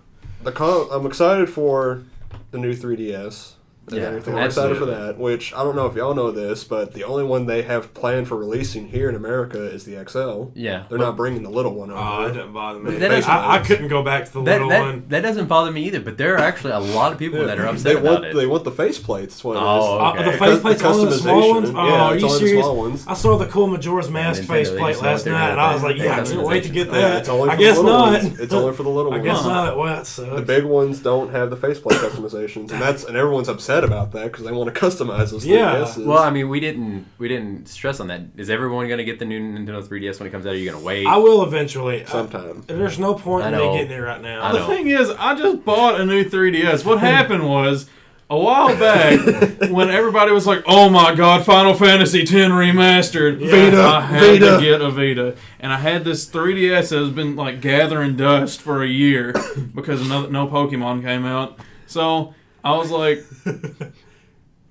I'm excited for the new 3DS. And Yeah, everything. I'm excited for that, which I don't know if y'all know this, but the only one they have planned for releasing here in America is the XL. Yeah. They're not bringing the little one over. Oh, it doesn't bother me. That I couldn't go back to the little one. That doesn't bother me either, but there are actually a lot of people that are upset about it. They want the faceplates. That's what it is. Okay. The faceplate's only the small ones? Oh, Yeah, are it's you only serious? The small ones. I saw the cool Majora's Mask Nintendo, they faceplate just know last what they're night, and I was like, doing. yeah, I can't wait to get that. It's only I for the guess little not. ones. It's only for the little I ones. guess not. Well, that sucks. The big ones don't have the faceplate customizations, and everyone's upset about that because they want to customize those 3DSs. Well, I mean, we didn't stress on that. Is everyone going to get the new Nintendo 3DS when it comes out? Or are you going to wait? I will eventually. Sometime. There's no point in me getting it right now. The thing is, I just bought a new 3DS. What happened was, a while back, when everybody was like, "Oh my God, Final Fantasy X remastered," I had to get a Vita, and I had this 3DS that has been like gathering dust for a year because no Pokemon came out. So I was like.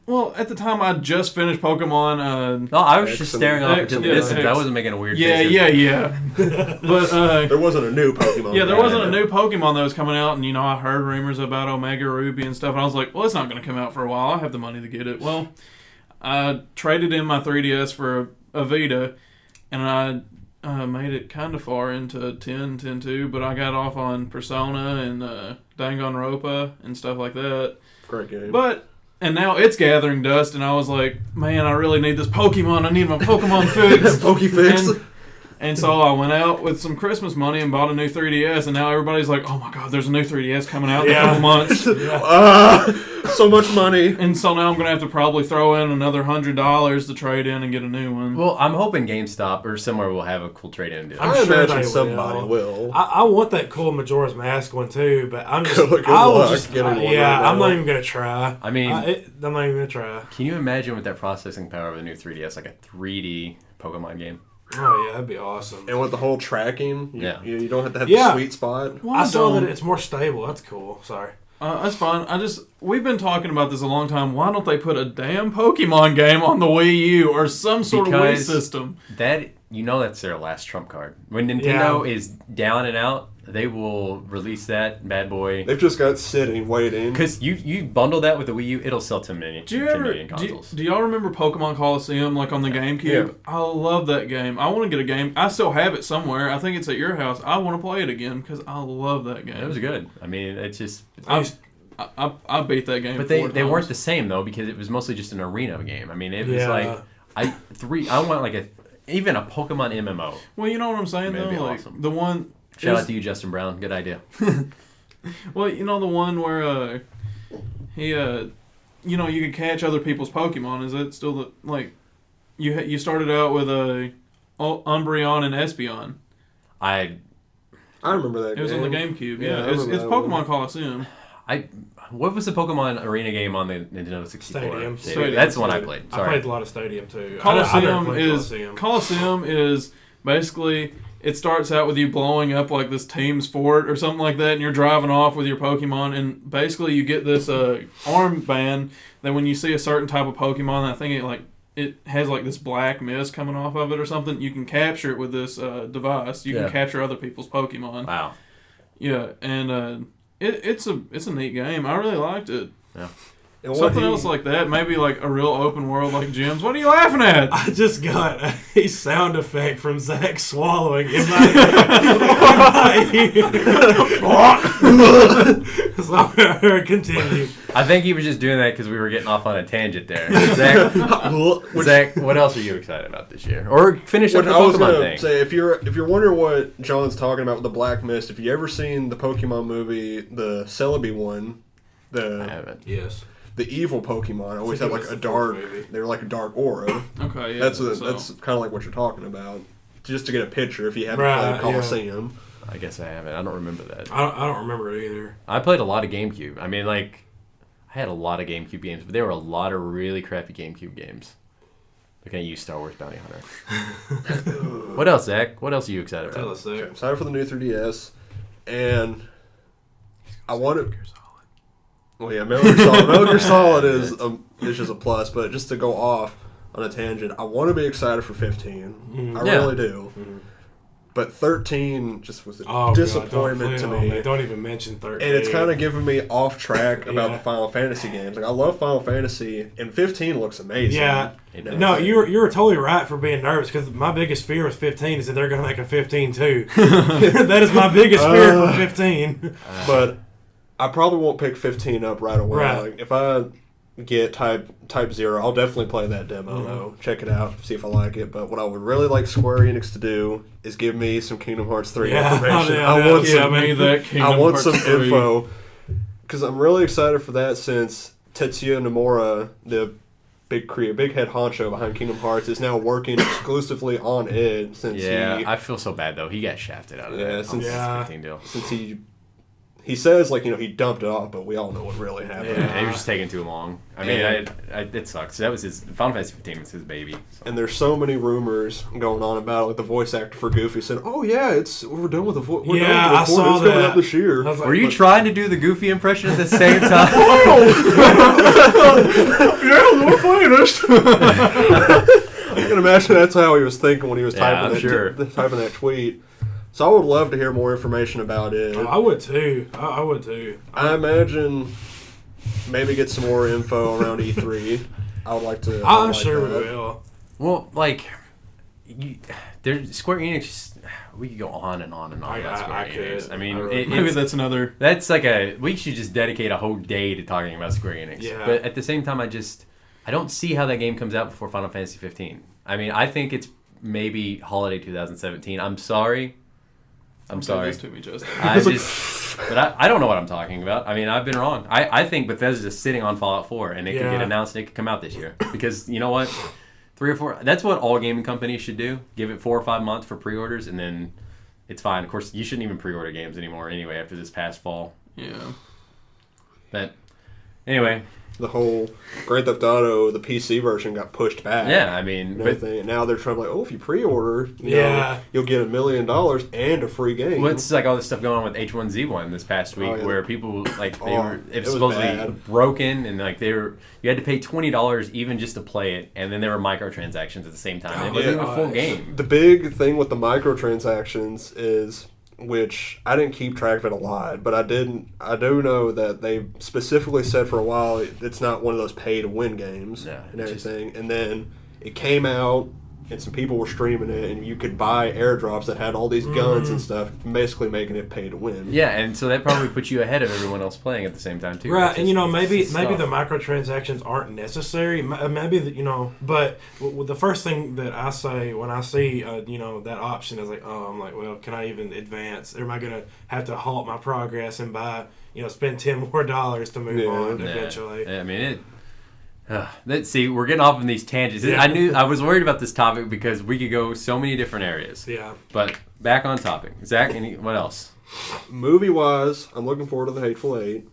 Well, at the time, I just finished Pokemon. No, I was just staring off into the distance. I wasn't making a weird face. Yeah. But there wasn't a new Pokemon. Yeah, there wasn't a new Pokemon that was coming out, and I heard rumors about Omega Ruby and stuff, and I was like, well, it's not going to come out for a while. I have the money to get it. Well, I traded in my 3DS for a Vita, and I made it kind of far into 10-2, but I got off on Persona and Danganronpa and stuff like that. Great game. And now it's gathering dust, and I was like, man, I really need this Pokemon. I need my Pokemon fix. Pokefix. And so I went out with some Christmas money and bought a new 3DS, and now everybody's like, oh my God, there's a new 3DS coming out in a couple months. So much money. And so now I'm going to have to probably throw in another $100 to trade in and get a new one. Well, I'm hoping GameStop or somewhere will have a cool trade-in deal. I imagine somebody will. I want that cool Majora's Mask one too, but I'm just. Good luck getting one. I'm not even going to try. I mean, I'm not even going to try. Can you imagine with that processing power of the new 3DS, like a 3D Pokemon game? Oh yeah, that'd be awesome. And with the whole tracking, you don't have to have the sweet spot. I saw that it's more stable. That's cool. Sorry. That's fine. We've been talking about this a long time. Why don't they put a damn Pokemon game on the Wii U or some sort of Wii system? That you know that's their last trump card. When Nintendo is down and out, they will release that bad boy. They've just got sitting, waiting. Because you bundle that with the Wii U, it'll sell 10 million, Do you 10 ever million consoles. do y'all remember Pokemon Coliseum like on the GameCube? Yeah. I love that game. I want to get a game. I still have it somewhere. I think it's at your house. I want to play it again because I love that game. It was good. I mean, it's just... I beat that game. But they weren't the same though, because it was mostly just an arena game. I mean, it was like I want like even a Pokemon MMO. Well, you know what I'm saying though, like awesome. the one. Shout out to you, Justin Brown. Good idea. Well, you know the one where he you know you could catch other people's Pokemon. Is that still the like you started out with a Umbreon and Espeon. I remember that. It was on the GameCube. Yeah, I it's remember that Pokemon one. Coliseum. what was the Pokemon arena game on the Nintendo 64? Stadium. That's the one I played. I Sorry. played a lot of Stadium too. Coliseum is basically it starts out with you blowing up like this team's fort or something like that, and you're driving off with your Pokemon, and basically you get this armband that when you see a certain type of Pokemon, I think it has like this black mist coming off of it or something. You can capture it with this device. You can capture other people's Pokemon. Wow. Yeah, and it's a neat game. I really liked it. Yeah. Something else like that, maybe like a real open world like Jim's. What are you laughing at? I just got a sound effect from Zach swallowing in my ear. So continue. I think he was just doing that because we were getting off on a tangent there. Zach, what else are you excited about this year? Or finish up the I was Pokemon gonna thing. say, if you're wondering what John's talking about with the Black Mist, if you ever seen the Pokemon movie, the Celebi one, I haven't. Yes. the evil Pokemon always I have think like it a was the fourth dark. movie. They're like a dark aura. Okay, yeah. That's kind of like what you're talking about. Just to get a picture, if you haven't Right, played Coliseum. I guess I haven't. I don't remember that. I don't remember it either. I played a lot of GameCube. I mean, like, I had a lot of GameCube games, but there were a lot of really crappy GameCube games. Looking at you, Star Wars Bounty Hunter. What else, Zach? What else are you excited Tell about? us there. I'm excited for the new 3DS, and I want to. Well, yeah, Metal Gear Solid. Metal Gear Solid is just a plus, but just to go off on a tangent, I want to be excited for 15. I really do. But 13 just was a disappointment to me. Don't even mention 13. And it's kind of giving me off track about the Final Fantasy games. Like, I love Final Fantasy, and 15 looks amazing. Yeah. No, you were totally right for being nervous, because my biggest fear with 15 is that they're going to make a 15 too. That is my biggest fear for 15. But I probably won't pick 15 up right away. Right. Like, if I get Type 0, I'll definitely play that demo though. Check it out, see if I like it. But what I would really like Square Enix to do is give me some Kingdom Hearts 3 information. I want some info, because I'm really excited for that, since Tetsuya Nomura, the big head honcho behind Kingdom Hearts, is now working exclusively on it. Since I feel so bad though. He got shafted out of that. Since he says, like, he dumped it off, but we all know what really happened. Yeah, he was just taking too long. I mean, it sucks. That was his Final Fantasy 15 was his baby. So. And there's so many rumors going on about it. Like, the voice actor for Goofy said, "Oh yeah, we're done with the voice. I saw it's that. coming out this year." Like, were you trying to do the Goofy impression at the same time? Yeah, we're playing this. I can imagine that's how he was thinking when he was typing that tweet. So I would love to hear more information about it. I would too. I would too. I imagine maybe get some more info around E3. I would like to. I'm sure we will. Well, like, Square Enix. We could go on and on and on about Square Enix. I mean, maybe that's another. That's like we should just dedicate a whole day to talking about Square Enix. Yeah. But at the same time, I don't see how that game comes out before Final Fantasy 15. I mean, I think it's maybe holiday 2017. I'm sorry. This to me, Justin. I don't know what I'm talking about. I mean, I've been wrong. I think Bethesda's just sitting on Fallout 4, and it could get announced, and it could come out this year. Because, you know what? 3 or 4, that's what all gaming companies should do. Give it 4 or 5 months for pre-orders, and then it's fine. Of course, you shouldn't even pre-order games anymore anyway after this past fall. Yeah. But Anyway. The whole Grand Theft Auto, the PC version got pushed back. Yeah, I mean, and everything. And now they're trying to like, if you pre-order, you know, you'll get $1 million and a free game. Well, it's like all this stuff going on with H1Z1 this past week, where people like it was supposedly bad. broken, and like you had to pay $20 even just to play it, and then there were microtransactions at the same time. It wasn't even a full game. The big thing with the microtransactions is, which I didn't keep track of it a lot, but I do know that they specifically said for a while it's not one of those pay-to-win games and everything. And then it came out, and some people were streaming it, and you could buy airdrops that had all these guns and stuff, basically making it pay-to-win. Yeah, and so that probably puts you ahead of everyone else playing at the same time, too. Right, and maybe the microtransactions aren't necessary. Maybe but the first thing that I say when I see that option is like, I'm like, well, can I even advance? Or am I gonna have to halt my progress and buy spend $10 more to move on eventually? Yeah, I mean let's see. We're getting off on these tangents. Yeah. I was worried about this topic because we could go so many different areas. Yeah. But back on topic, Zach. What else? Movie-wise, I'm looking forward to The Hateful Eight.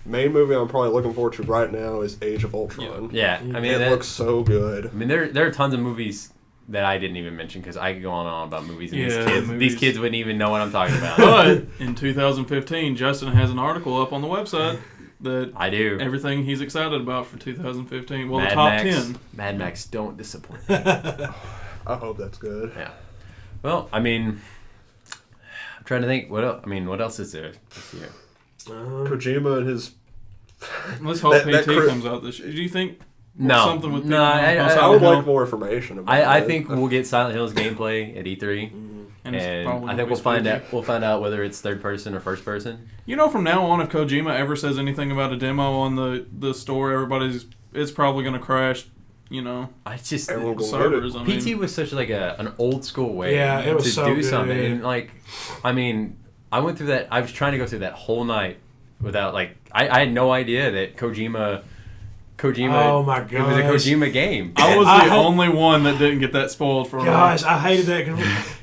Main movie I'm probably looking forward to right now is Age of Ultron. Yeah. I mean, it looks so good. I mean, there are tons of movies that I didn't even mention because I could go on and on about movies. And these kids wouldn't even know what I'm talking about. But in 2015, Justin has an article up on the website. That I do. Everything he's excited about for 2015. Well, Mad the top Max, 10. Mad Max, don't disappoint. I hope that's good. Yeah. Well, I mean, I'm trying to think. What else is there this year? Kojima and his. Let's hope PT comes out this year. Do you think? No. Something with I would like more information about it. I think we'll get Silent Hill's gameplay at E3. And I think we'll find out whether it's third person or first person. From now on, if Kojima ever says anything about a demo on the store, it's probably going to crash. I just servers. PT was such like an old school way it was to so do good. something. And I went through that. I was trying to go through that whole night without I had no idea that Kojima. Oh my gosh. It was a Kojima game. I was the only one that didn't get that spoiled for me. Gosh, I hated that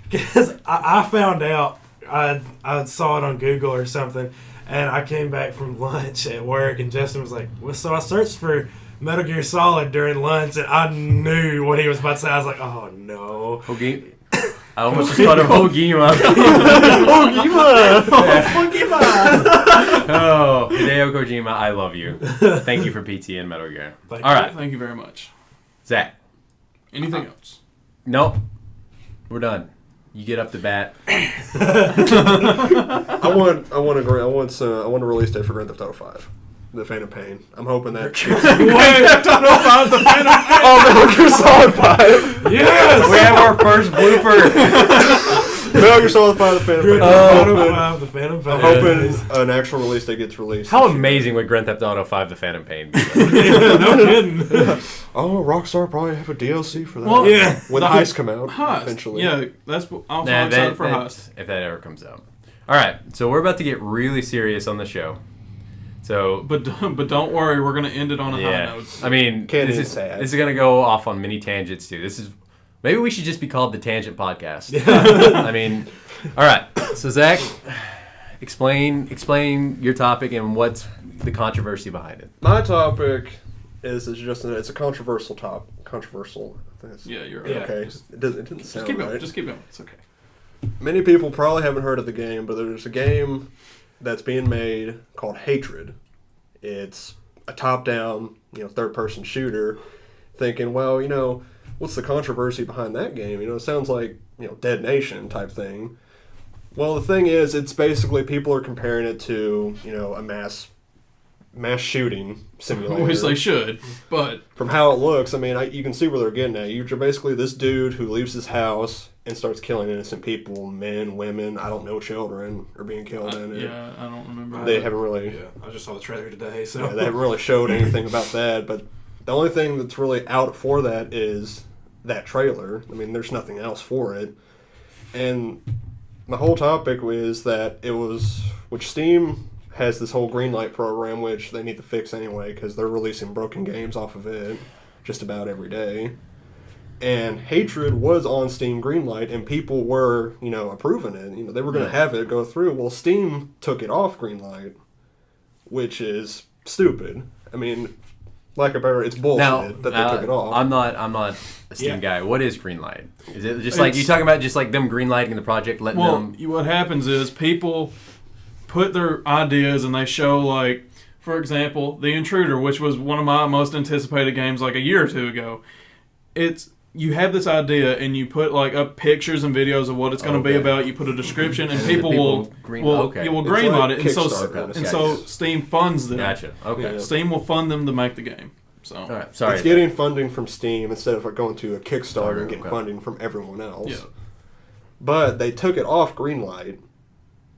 because I found out, I saw it on Google or something, and I came back from lunch at work, and Justin was like, well, so I searched for Metal Gear Solid during lunch, and I knew what he was about to say. I was like, oh no. Okay. I almost just called him Hogima. Hogima! Oh, Hideo Kojima, I love you. Thank you for PT and Metal Gear. All right. Thank you very much. Zach. Anything else? Nope. We're done. You get up to bat. I want a release date for Grand Theft Auto 5. The Phantom Pain. I'm hoping that. Wait, the Phantom Pain. Oh, Metal Gear Solid 5. Yes! We have our first blooper. Metal Gear Solid 5, the Phantom Pain. I'm hoping an actual release date gets released. How amazing would Grand Theft Auto 5 The Phantom Pain be? No kidding. Rockstar probably have a DLC for that. Well, when the Heist come out eventually. Yeah, that's I'm excited for Heist. If that ever comes out. All right, so we're about to get really serious on the show. So, but don't worry, we're gonna end it on a high note. I mean, this is gonna go off on many tangents too. Maybe we should just be called the Tangent Podcast. I mean, all right. So Zach, explain your topic and what's the controversy behind it. My topic it's a controversial topic. Controversial. I think you're right. Okay. It didn't sound right. Just keep going. It's okay. Many people probably haven't heard of the game, but there's a game that's being made called Hatred. It's a top-down, third-person shooter. Thinking, well, what's the controversy behind that game? It sounds like, Dead Nation type thing. Well, the thing is, it's basically people are comparing it to, a mass shooting simulator. Which they should, but from how it looks, you can see where they're getting at. You're basically this dude who leaves his house and starts killing innocent people, men, women, I don't know, children are being killed in it. Yeah, I don't remember. They haven't really... Yeah, I just saw the trailer today, so... Yeah, they haven't really showed anything about that, but the only thing that's really out for that is that trailer. There's nothing else for it. And my whole topic is that which Steam has this whole Greenlight program, which they need to fix anyway, because they're releasing broken games off of it just about every day. And Hatred was on Steam Greenlight, and people were, approving it. They were going to have it go through. Well, Steam took it off Greenlight, which is stupid. I mean, lack of better, it's bullshit Now, that they took it off. I'm not a Steam guy. What is greenlight? Is it just like you talking about just like them greenlighting the project, letting them? What happens is people put their ideas and they show, like, for example, The Intruder, which was one of my most anticipated games like a year or two ago. You have this idea and you put like up pictures and videos of what it's going to be about. You put a description and people will greenlight it, and so Steam funds them. Gotcha. Okay. Yeah. Steam will fund them to make the game. So All right. Sorry. It's getting funding from Steam instead of going to a Kickstarter and getting Okay. funding from everyone else. yeah, But they took it off Greenlight,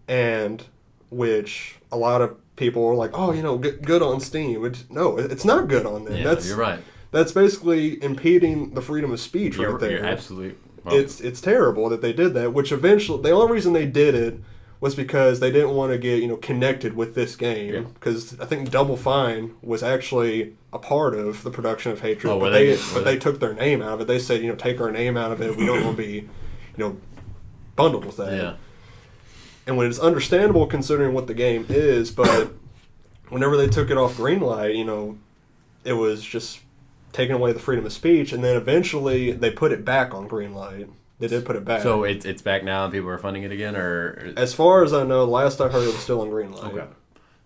and which a lot of people were like, "Oh, good on Steam." No, it's not good on them. Yeah, you're right. That's basically impeding the freedom of speech right there. You're absolutely. It's terrible that they did that. Which eventually, the only reason they did it was because they didn't want to get connected with this game. Because I think Double Fine was actually a part of the production of Hatred, but they took their name out of it. They said, take our name out of it. We don't want to be, bundled with that. Yeah. And when it's understandable considering what the game is, but whenever they took it off Greenlight, it was just taking away the freedom of speech, and then eventually they put it back on Greenlight. They did put it back. So it's back now and people are funding it again, or as far as I know, last I heard it was still on Greenlight. Okay.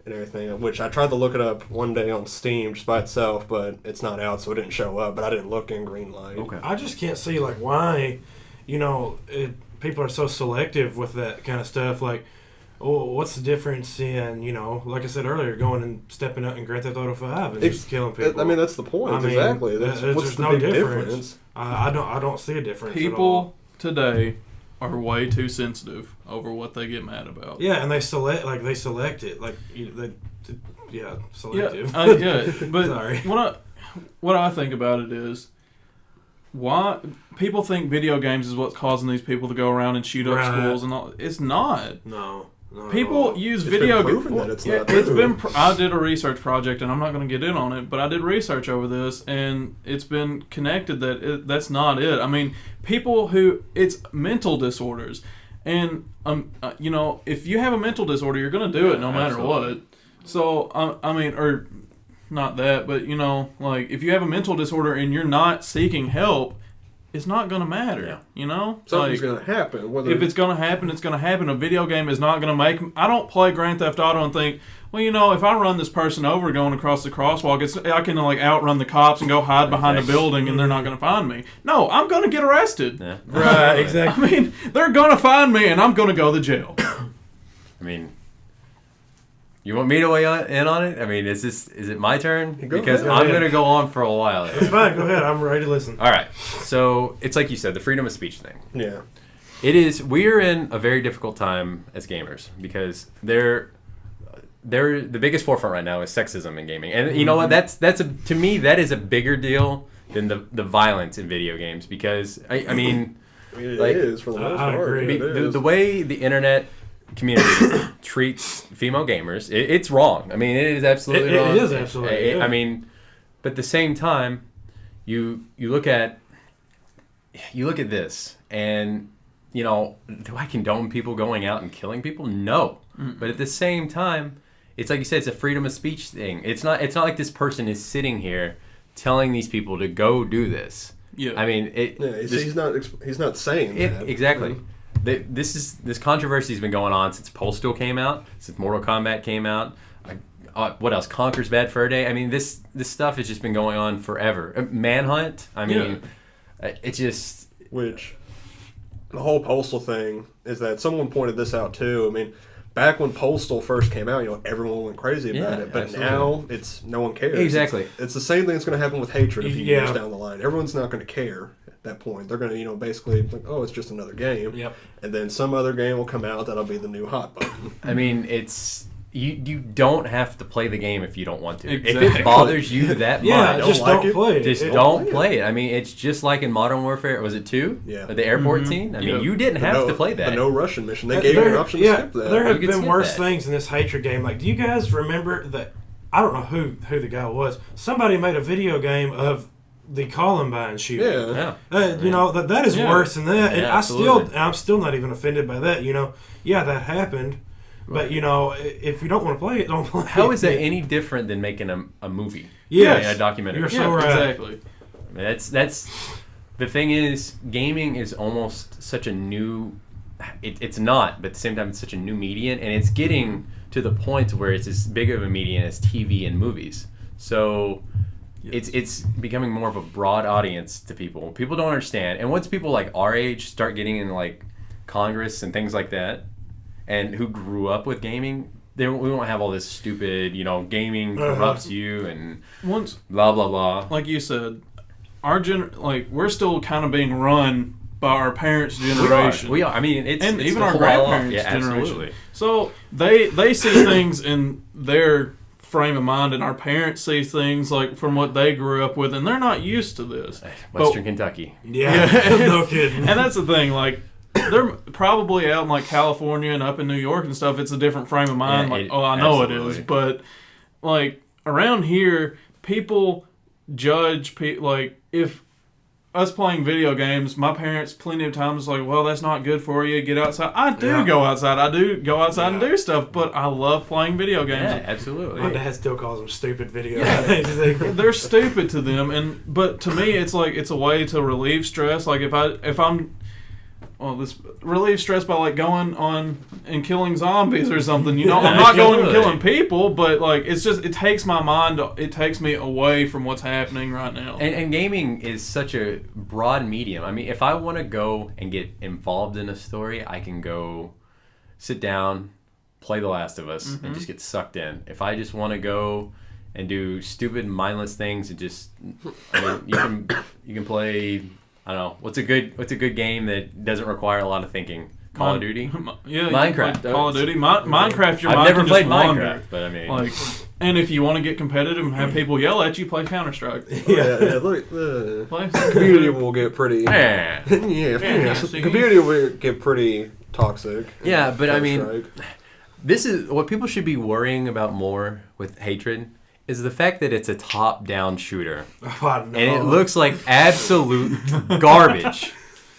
And everything, which I tried to look it up one day on Steam just by itself, but it's not out, so it didn't show up. But I didn't look in Greenlight. Okay. I just can't see like why, people are so selective with that kind of stuff. Like, what's the difference in like I said earlier, going and stepping out in Grand Theft Auto 5 and just killing people? I mean, that's the point. Exactly. What's there's the no big difference. difference? I don't see a difference. At all. people today are way too sensitive over what they get mad about. Yeah, and they select it like selective. But Sorry. what I think about it is, why people think video games is what's causing these people to go around and shoot up schools and all. It's not. No. People use It's video been proven that it's not It's true. been. I did a research project, and I'm not going to get in on it, but I did research over this, and it's been connected that that's not it. I mean, people it's mental disorders, and if you have a mental disorder, you're going to do it no matter what. So or not that, but like if you have a mental disorder and you're not seeking help, it's not going to matter. Something's going to happen. If it's going to happen, it's going to happen. A video game is not going to make. I don't play Grand Theft Auto and think, well, if I run this person over going across the crosswalk, I can like outrun the cops and go hide behind a building and they're not going to find me. No, I'm going to get arrested. Yeah. Right, exactly. I mean, they're going to find me and I'm going to go to jail. I mean, you want me to weigh in on it? I mean, is it my turn? Because I'm going to go on for a while. It's fine. Go ahead. I'm ready to listen. All right. So it's like you said, the freedom of speech thing. Yeah. It is. We're in a very difficult time as gamers because they're the biggest forefront right now is sexism in gaming, and you know what? To me that is a bigger deal than the violence in video games because I mean, it like, is for the most part. agree. The way the internet community treats female gamers, it's wrong. I mean, it is absolutely wrong. It is absolutely. I mean, but at the same time, you look at this, and do I condone people going out and killing people? No. But at the same time, it's like you said, it's a freedom of speech thing. It's not like this person is sitting here telling these people to go do this. Yeah. I mean, he's not saying that. Exactly. This controversy has been going on since Postal came out, since Mortal Kombat came out. What else? Conker's Bad Fur Day. I mean, this stuff has just been going on forever. Manhunt. I mean, it just. Which, the whole Postal thing is that someone pointed this out too. I mean, back when Postal first came out, everyone went crazy about it. But now no one cares. Exactly. It's the same thing that's going to happen with Hatred a few years down the line. Everyone's not going to care at that point. They're going to, basically like, oh, it's just another game. Yep. And then some other game will come out that'll be the new hot button. I mean, it's. You don't have to play the game if you don't want to. Exactly. If it bothers you that much, just don't play it. Just don't play it. I mean, it's just like in Modern Warfare. Was it 2? Yeah. The airport scene? I mean, you didn't have to play that. The no Russian mission. They gave you an option to skip that. There have You could been skip worse that. things in this Hatred game. Like, do you guys remember that? I don't know who the guy was. Somebody made a video game of the Columbine shooting. Yeah. That is worse than that. And Yeah, absolutely. I'm still not even offended by that. Yeah, that happened. But if you don't want to play it, don't play it. How is that any different than making a movie? Yes, a documentary. You're so right. Exactly. I mean, that's the thing is, gaming is almost such a new. It's not, but at the same time, it's such a new medium, and it's getting to the point where it's as big of a medium as TV and movies. So. It's becoming more of a broad audience to people. People don't understand, and once people like our age start getting in like Congress and things like that, and who grew up with gaming, we won't have all this stupid, gaming corrupts you and once blah blah blah. Like you said, we're still kind of being run by our parents' generation. We are. I mean, it's even our grandparents' generation. Absolutely. So they see things in their frame of mind, and our parents see things like from what they grew up with, and they're not used to this. Western Kentucky. Yeah. No kidding. And that's the thing, like they're probably out in like California and up in New York and stuff. It's a different frame of mind. I know absolutely. it is, but like around here, people judge like if us playing video games, my parents plenty of times like, well, that's not good for you. Get outside. I do go outside. I do go outside and do stuff, but I love playing video games. Yeah, absolutely. My dad still calls them stupid video games. They're stupid to them, but to me, it's like it's a way to relieve stress. Like if I'm relieve stress by like going on and killing zombies or something. I'm not going and killing people, but like it takes my mind. It takes me away from what's happening right now. And gaming is such a broad medium. I mean, if I want to go and get involved in a story, I can go sit down, play The Last of Us, and just get sucked in. If I just want to go and do stupid, mindless things, and you can play. I don't know. What's a good game that doesn't require a lot of thinking? Call of Duty? Yeah, Minecraft. Call of Duty. Minecraft, your I've mind never can played just Minecraft, wander. but I mean... and if you want to get competitive and have people yell at you, play Counter-Strike. Look, the community will get pretty... Yeah. The community will get pretty toxic. Yeah, but I mean, this is what people should be worrying about more with hatred is the fact that it's a top-down shooter. Oh, no. And it looks like absolute garbage.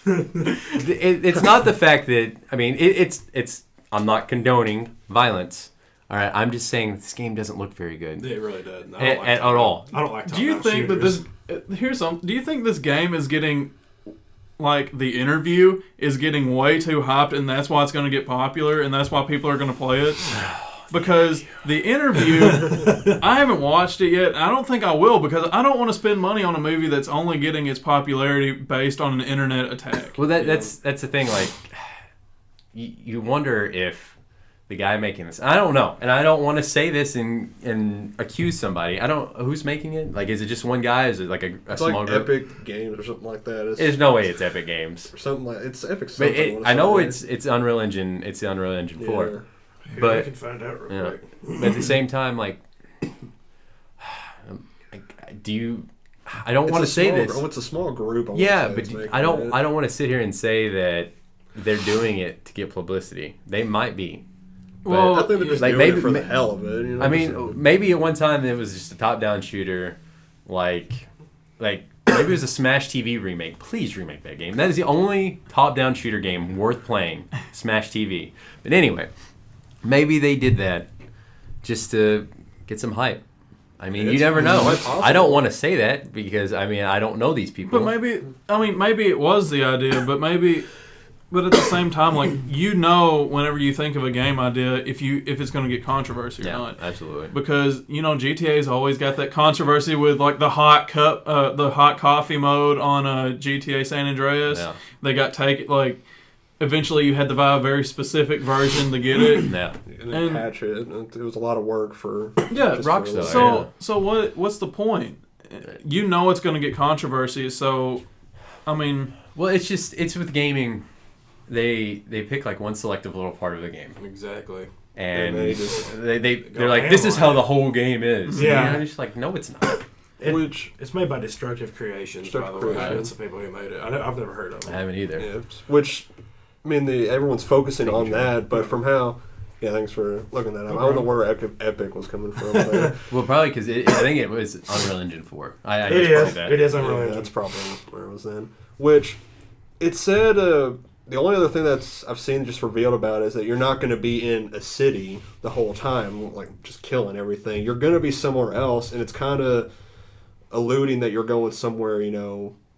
It's not the fact that, I mean, it's I'm not condoning violence. All right, I'm just saying this game doesn't look very good. It really doesn't. At all. I don't like top-down Do you think shooters. that do you think this game is getting, like, the interview is getting way too hyped, and that's why it's going to get popular, and that's why people are going to play it? Because the interview, I haven't watched it yet. I don't think I will because I don't want to spend money on a movie that's only getting its popularity based on an internet attack. Well, that's the thing. Like, you wonder if the guy making this. I don't know, and I don't want to say this and accuse somebody. I don't. Who's making it? Like, is it just one guy? Is it like a small like group? Epic Games or something like that. There's no way it's Epic Games. Or something like it's Epic. But I know it's Unreal Engine. It's the Unreal Engine 4. But I can find out real quick. But at the same time, like, I don't want to say this. It's a small group. But I don't want to sit here and say that they're doing it to get publicity. They might be. Well, I think they're just doing it for the hell of it. I mean, maybe at one time it was just a top-down shooter, like maybe it was a Smash TV remake. Please remake that game. That is the only top-down shooter game worth playing. Smash TV. But anyway. Maybe they did that just to get some hype. I mean, you never know. I don't want to say that because, I mean, I don't know these people. But maybe it was the idea, but at the same time, like, whenever you think of a game idea, if it's going to get controversy or not. Absolutely. Because, GTA's always got that controversy with, like, the hot coffee mode on GTA San Andreas. Yeah. They got eventually you had to buy a very specific version to get it. Yeah. And patch it. It was a lot of work for Rockstar. So what's the point? It's going to get controversy. So, I mean, well, it's with gaming. They pick like one selective little part of the game. Exactly. And they're like, this is how the whole game is. Yeah. And you're just like, no, it's not. It's made by Destructive Creations, by the way. That's the people who made it. I've never heard of them. I haven't either. Yeah, which, I mean, everyone's focusing on that, but from how... Yeah, thanks for looking that up. I don't know where Epic was coming from. Well, probably because I think it was Unreal Engine 4. It is Unreal Engine. That's probably where it was then. Which, it said the only other thing that's I've seen just revealed about it is that you're not going to be in a city the whole time, like just killing everything. You're going to be somewhere else, and it's kind of alluding that you're going somewhere,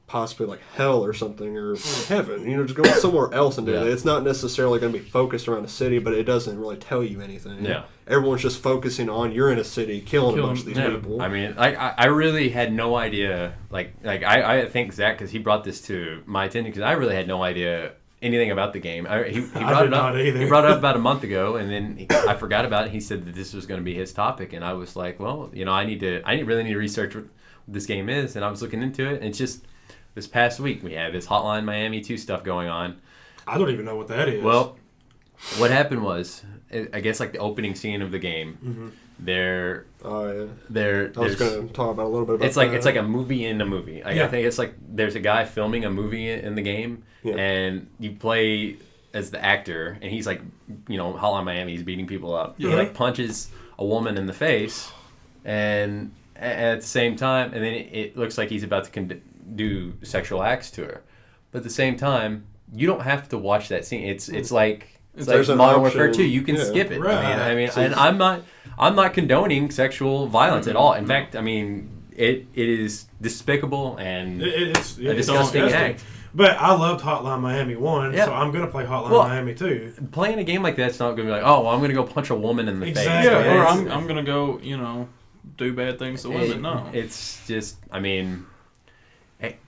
possibly like hell or something, or heaven. Just going somewhere else and do it. It's not necessarily going to be focused around a city, but it doesn't really tell you anything. Yeah. Everyone's just focusing on you're in a city, killing a bunch of these people. I mean, I really had no idea. I thank Zach because he brought this to my attention because I really had no idea anything about the game. He brought it up. He brought it up about a month ago, and then I forgot about it. He said that this was going to be his topic, and I was like, well, I really need to research what this game is, and I was looking into it, and it's just this past week we had this Hotline Miami 2 stuff going on. I don't even know what that is. Well, what happened was, I guess like the opening scene of the game, I was going to talk about a little bit about it's like a movie in a movie. I think it's like there's a guy filming a movie in the game, and you play as the actor, and he's like, Hotline Miami, he's beating people up. He like punches a woman in the face, and at the same time, and then it looks like he's about to do sexual acts to her. But at the same time, you don't have to watch that scene. It's like Modern Warfare 2. You can skip it. Right. I mean, and I'm not condoning sexual violence at all. In fact, I mean, it is despicable and it's a disgusting act. But I loved Hotline Miami 1, so I'm going to play Hotline Miami 2. Playing a game like that's not going to be like, oh, well, I'm going to go punch a woman in the face. Yeah, or I'm going to go, do bad things to women. No. It's just, I mean,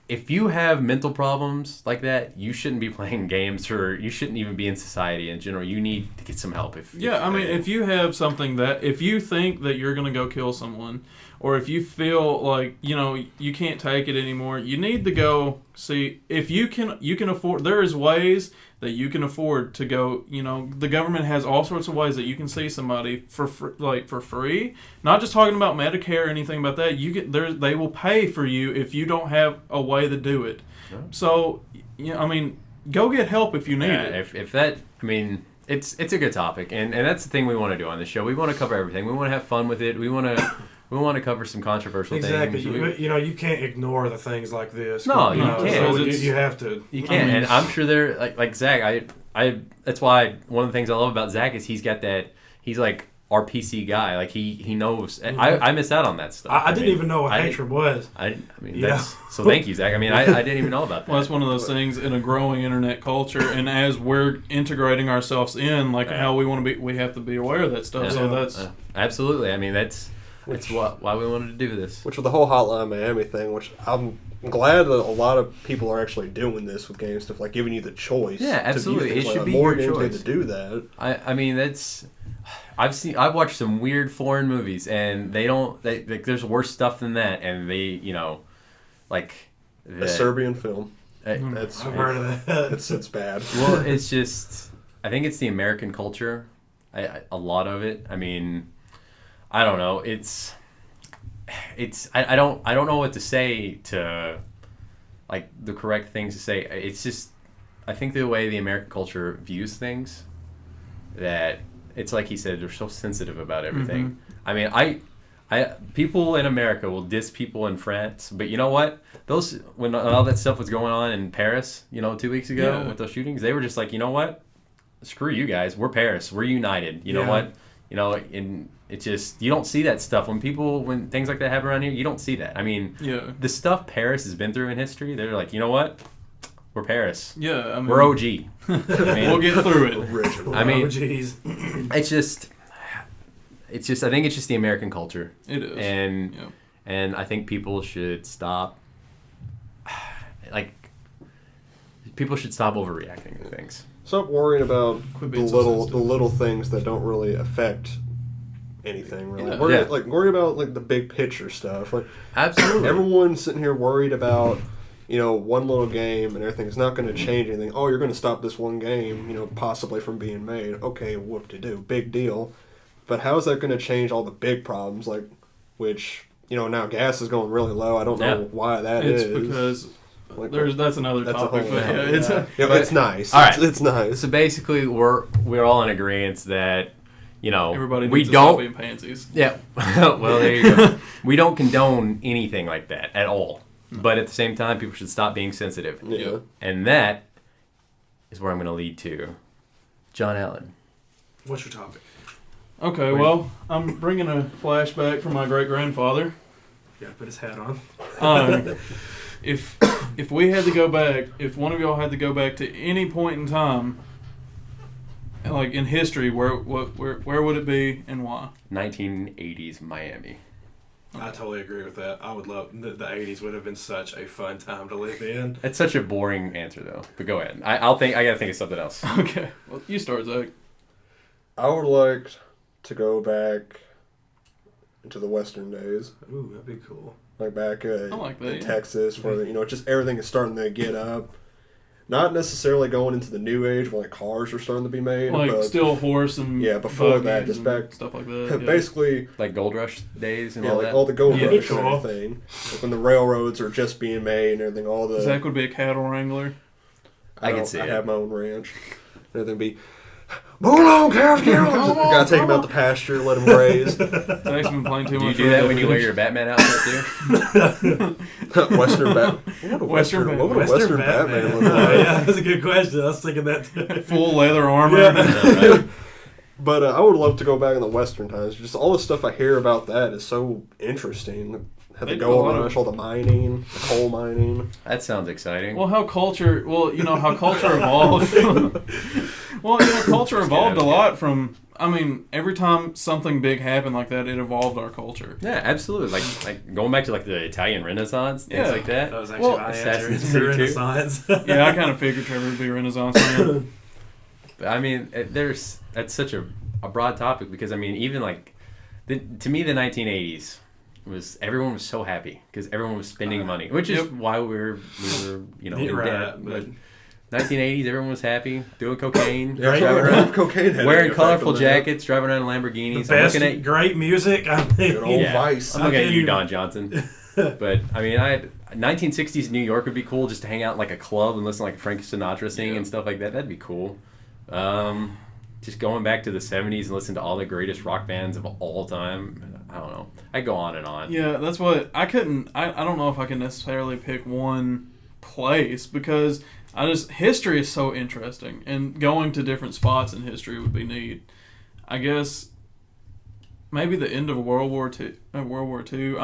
if you have mental problems like that, you shouldn't be playing games, or you shouldn't even be in society in general. You need to get some help. If you have something if you think that you're going to go kill someone, or if you feel like, you can't take it anymore, you need to go see if you can afford. There is ways that you can afford to go. The government has all sorts of ways that you can see somebody for free. Not just talking about Medicare or anything about that. They will pay for you if you don't have a way to do it. Yeah. So, go get help if you need it. If that, I mean, it's a good topic, and that's the thing we want to do on this show. We want to cover everything. We want to have fun with it. We want to cover some controversial things. Exactly. You can't ignore the things like this. No, you can't. So you have to. You can't. And I'm sure they're like Zach. I that's why one of the things I love about Zach is he's got that. He's like our PC guy. Like he knows. And I miss out on that stuff. I didn't even know what hatred was. So thank you, Zach. I mean, I didn't even know about that. Well, that's one of those things in a growing internet culture, and as we're integrating ourselves in, how we want to be, we have to be aware of that stuff. Yeah. So that's absolutely. I mean, that's why we wanted to do this. Which with the whole Hotline Miami thing, which I'm glad that a lot of people are actually doing this with game stuff, like giving you the choice. Yeah, absolutely. It should be more your choice to do that. I mean, that's. I've watched some weird foreign movies, and there's worse stuff than that, and a Serbian film. I've heard of that. It's bad. Well, it's just I think it's the American culture, a lot of it. I mean, I don't know. I don't know what to say to, like, the correct things to say. It's just I think the way the American culture views things, that it's like he said, they're so sensitive about everything. Mm-hmm. I mean, I people in America will diss people in France, but you know what? When all that stuff was going on in Paris, 2 weeks ago with those shootings, they were just like, you know what? Screw you guys. We're Paris. We're united. You know what? And it's just, you don't see that stuff when things like that happen around here. You don't see that. I mean, the stuff Paris has been through in history, they're like, you know what? We're Paris. Yeah, I mean, we're OG. We'll get through it. Original. I mean, it's just. I think it's just the American culture. It is. And I think people should stop. People should stop overreacting to things. Stop worrying about the little things that don't really affect anything. Really, worry about the big picture stuff. Absolutely, everyone's sitting here worried about one little game and everything. It's not going to change anything. Oh, you're going to stop this one game, possibly from being made. Okay, whoop-de-doo, big deal. But how is that going to change all the big problems? Which now gas is going really low. I don't know why that is. It's because that's another topic. It's nice. All right. It's nice. So basically, we're all in agreement that everybody needs to stop being pansies. Yeah. Well, there you go. We don't condone anything like that at all. But at the same time, people should stop being sensitive. Yeah. And that is where I'm going to lead to. John Allen. What's your topic? Okay, well, I'm bringing a flashback from my great-grandfather. Yeah, put his hat on. If we had to go back, if one of y'all had to go back to any point in time, like in history, where would it be and why? 1980s Miami. I totally agree with that. I would love the 80s would have been such a fun time to live in. That's such a boring answer, though. But go ahead. I got to think of something else. Okay, well, you start, Zach. I would like to go back into the Western days. Ooh, that'd be cool. Like back I like that, in yeah. Texas, where just everything is starting to get up. Not necessarily going into the new age where like cars are starting to be made, Like but still horse and before that, buggies just and back stuff like that. basically Like Gold Rush days and yeah, all like that. all the gold Yeah, rush cool. and everything. Like when the railroads are just being made and everything. All the Zach would be a cattle wrangler. I can see I it. have my own ranch. And everything be. Move along, cows, get on. Gotta take them out the pasture, let them graze. Zach's been playing too Do you much. do that when you wear your Batman outfit too? Western Batman. What would a Western Batman look like? Yeah, that's a good question. I was thinking that too. full leather armor? Yeah. Right? But I would love to go back in the Western times. Just all the stuff I hear about that is so interesting. Had They the do gold a lot of- rush, all the mining, the coal mining. That sounds exciting. Well, how culture evolved. Well, culture evolved a lot from. I mean, every time something big happened like that, it evolved our culture. Yeah, absolutely. Like going back to like the Italian Renaissance, things Yeah. like that. That was actually Well, my answer. Assassin's It's the Creed too. Renaissance. Yeah, I kind of figured Trevor would be a Renaissance man. But, I mean, that's such a broad topic because I mean, even like to me, the 1980s was everyone was so happy because everyone was spending money, which is Yep. why we were You're in right, debt. but 1980s, everyone was happy, doing cocaine, Yeah, driving around, cocaine had wearing an effect colorful on that. jackets, driving around in the Lamborghinis. best, I'm looking at great music. I mean, Good old Yeah. Vice. I'm looking at can't you, even- Don Johnson. But I mean, 1960s New York would be cool just to hang out in like a club and listen to like Frank Sinatra sing and stuff like that. That'd be cool. Just going back to the 70s and listen to all the greatest rock bands of all time. I don't know. I go on and on. Yeah, that's what I couldn't. I don't know if I can necessarily pick one place because history is so interesting, and going to different spots in history would be neat. I guess maybe the end of World War II. I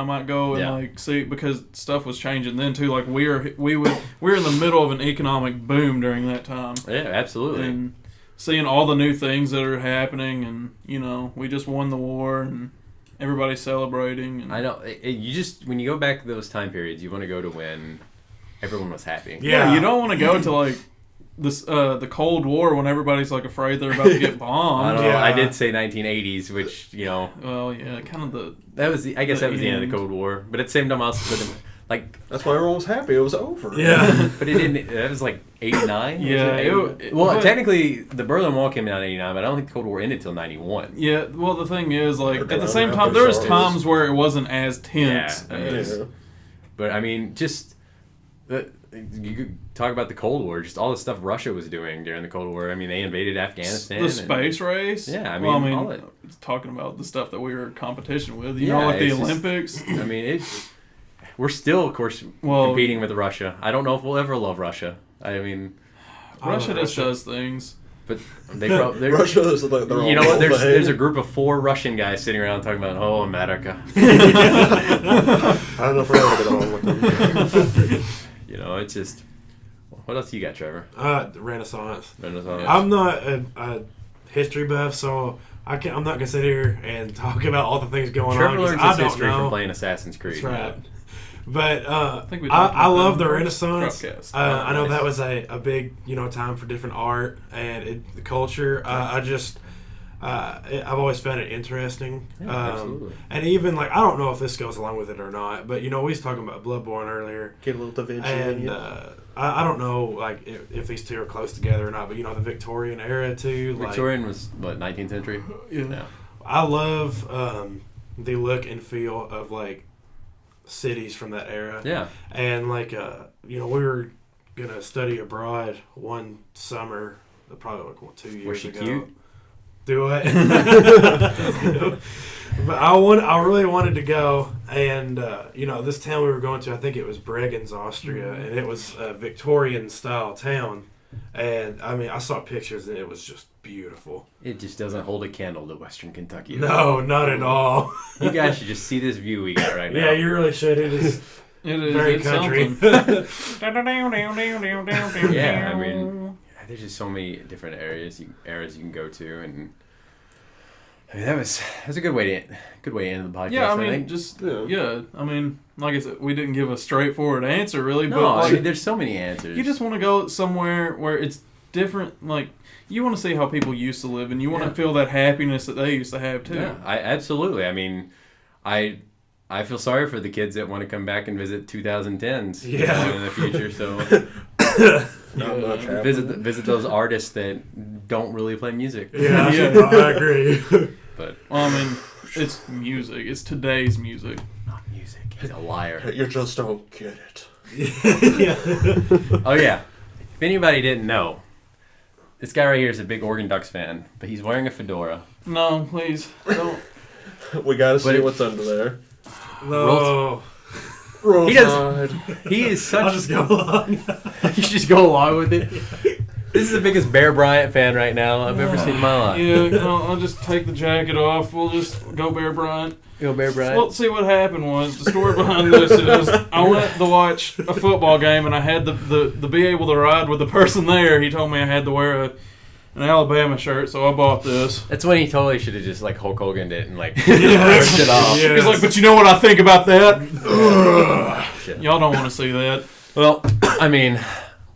might go and like see because stuff was changing then too. Like we're in the middle of an economic boom during that time. Yeah, absolutely. And seeing all the new things that are happening, and we just won the war, and everybody's celebrating. And I know. You just when you go back to those time periods, you want to go to when everyone was happy. yeah, you don't want to go to like this the Cold War when everybody's like afraid they're about to get I bombed. don't know. Yeah. I did say 1980s, which Well, yeah, kind of the. that was I guess that was the end of the end. Cold War. But at the same time, I also put them like. That's why everyone was happy. It was over. Yeah. But it didn't. That was like 89. Yeah, Well, but- technically, the Berlin Wall came down in 89, but I don't think the Cold War ended until 91. Yeah, well, the thing is, like, at the I'm same pretty time, there was sure it times where it wasn't as tense Yeah, as. Yeah. But I mean, just you could talk about the Cold War, just all the stuff Russia was doing during the Cold War. I mean, they invaded Afghanistan. The space race. Yeah, I well, mean, all it's talking about the stuff that we were in competition with. You Yeah, know, like the it's just- Olympics. I mean, we're still, of course, competing with Russia. I don't know if we'll ever love Russia. I mean, Russia just Russia. does things. but they probably. Russia is like their You know own what? little There's a thing. group of 4 Russian guys sitting around talking about, oh, America. I don't know if we're gonna get along with them. It's just. What else you got, Trevor? The Renaissance. Renaissance. I'm not a history buff, so I'm not gonna sit here and talk about all the things going Trevor on. 'cause learns I his don't history know. from playing Assassin's Creed. That's right. But think we talked I about love that the in the first Renaissance. broadcast. I know Nice. that was a big time for different art and the culture. I've always found it interesting. Yeah, absolutely. And even like I don't know if this goes along with it or not, but we was talking about Bloodborne earlier. Get a little Da Vinci. And I don't know like if these two are close together or not, but the Victorian era too. Victorian was, what, 19th century? Yeah. I love the look and feel of like cities from that era. Yeah. And like we were gonna study abroad one summer, probably like 2 years Was she ago. cute? Do it. But I really wanted to go, and this town we were going to, I think it was Bregenz, Austria, and it was a Victorian style town. And I mean, I saw pictures and it was just beautiful. It just doesn't hold a candle to Western Kentucky. No, not at all. You guys should just see this view we got right now. Yeah, you really should. It is very country. Yeah, I mean, there's just so many different eras you can go to, and I mean that's a good way to end the podcast. Yeah, I think. mean, I mean, like I said, we didn't give a straightforward answer, really. No, but I mean, there's so many answers. You just want to go somewhere where it's different. Like, you want to see how people used to live, and you want to feel that happiness that they used to have too. Yeah, absolutely. I mean, I feel sorry for the kids that want to come back and visit 2010s in the future. So visit those artists that don't really play music. Yeah, I agree. But well, I mean, it's music. It's today's music. Not music. He's a liar. You just don't get it. Oh yeah. If anybody didn't know, this guy right here is a big Oregon Ducks fan, but he's wearing a fedora. No, please don't. We gotta see what's under there. No. Roll He does. He is such. I'll just go along. You just go along with it. This is the biggest Bear Bryant fan right now I've ever seen in my life. Yeah, I'll just take the jacket off. We'll just go Bear Bryant. Go Bear Bryant. Well, see, what happened was, the story behind this is, I went to watch a football game, and I had the be able to ride with the person there. He told me I had to wear an Alabama shirt, so I bought this. That's when he totally should have just like Hulk Hogan'd it and like ripped Yes. it off. Yes. He's like, but you know what I think about that? Ugh. Y'all don't want to see that. Well, I mean,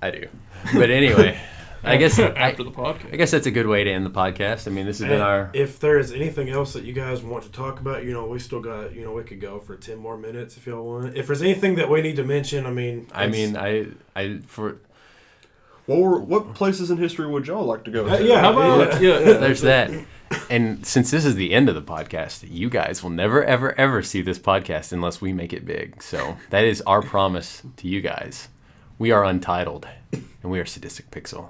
I do. But anyway, I guess after the podcast. I guess that's a good way to end the podcast. I mean, this has been our. If there is anything else that you guys want to talk about, we still got, we could go for 10 more minutes if y'all want. If there's anything that we need to mention, What places in history would y'all like to go to? how about There's that. And since this is the end of the podcast, you guys will never, ever, ever see this podcast unless we make it big. So that is our promise to you guys. We are Untitled, and we are Sadistic Pixel,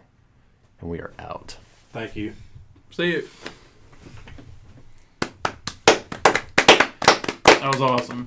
and we are out. Thank you. See you. That was awesome.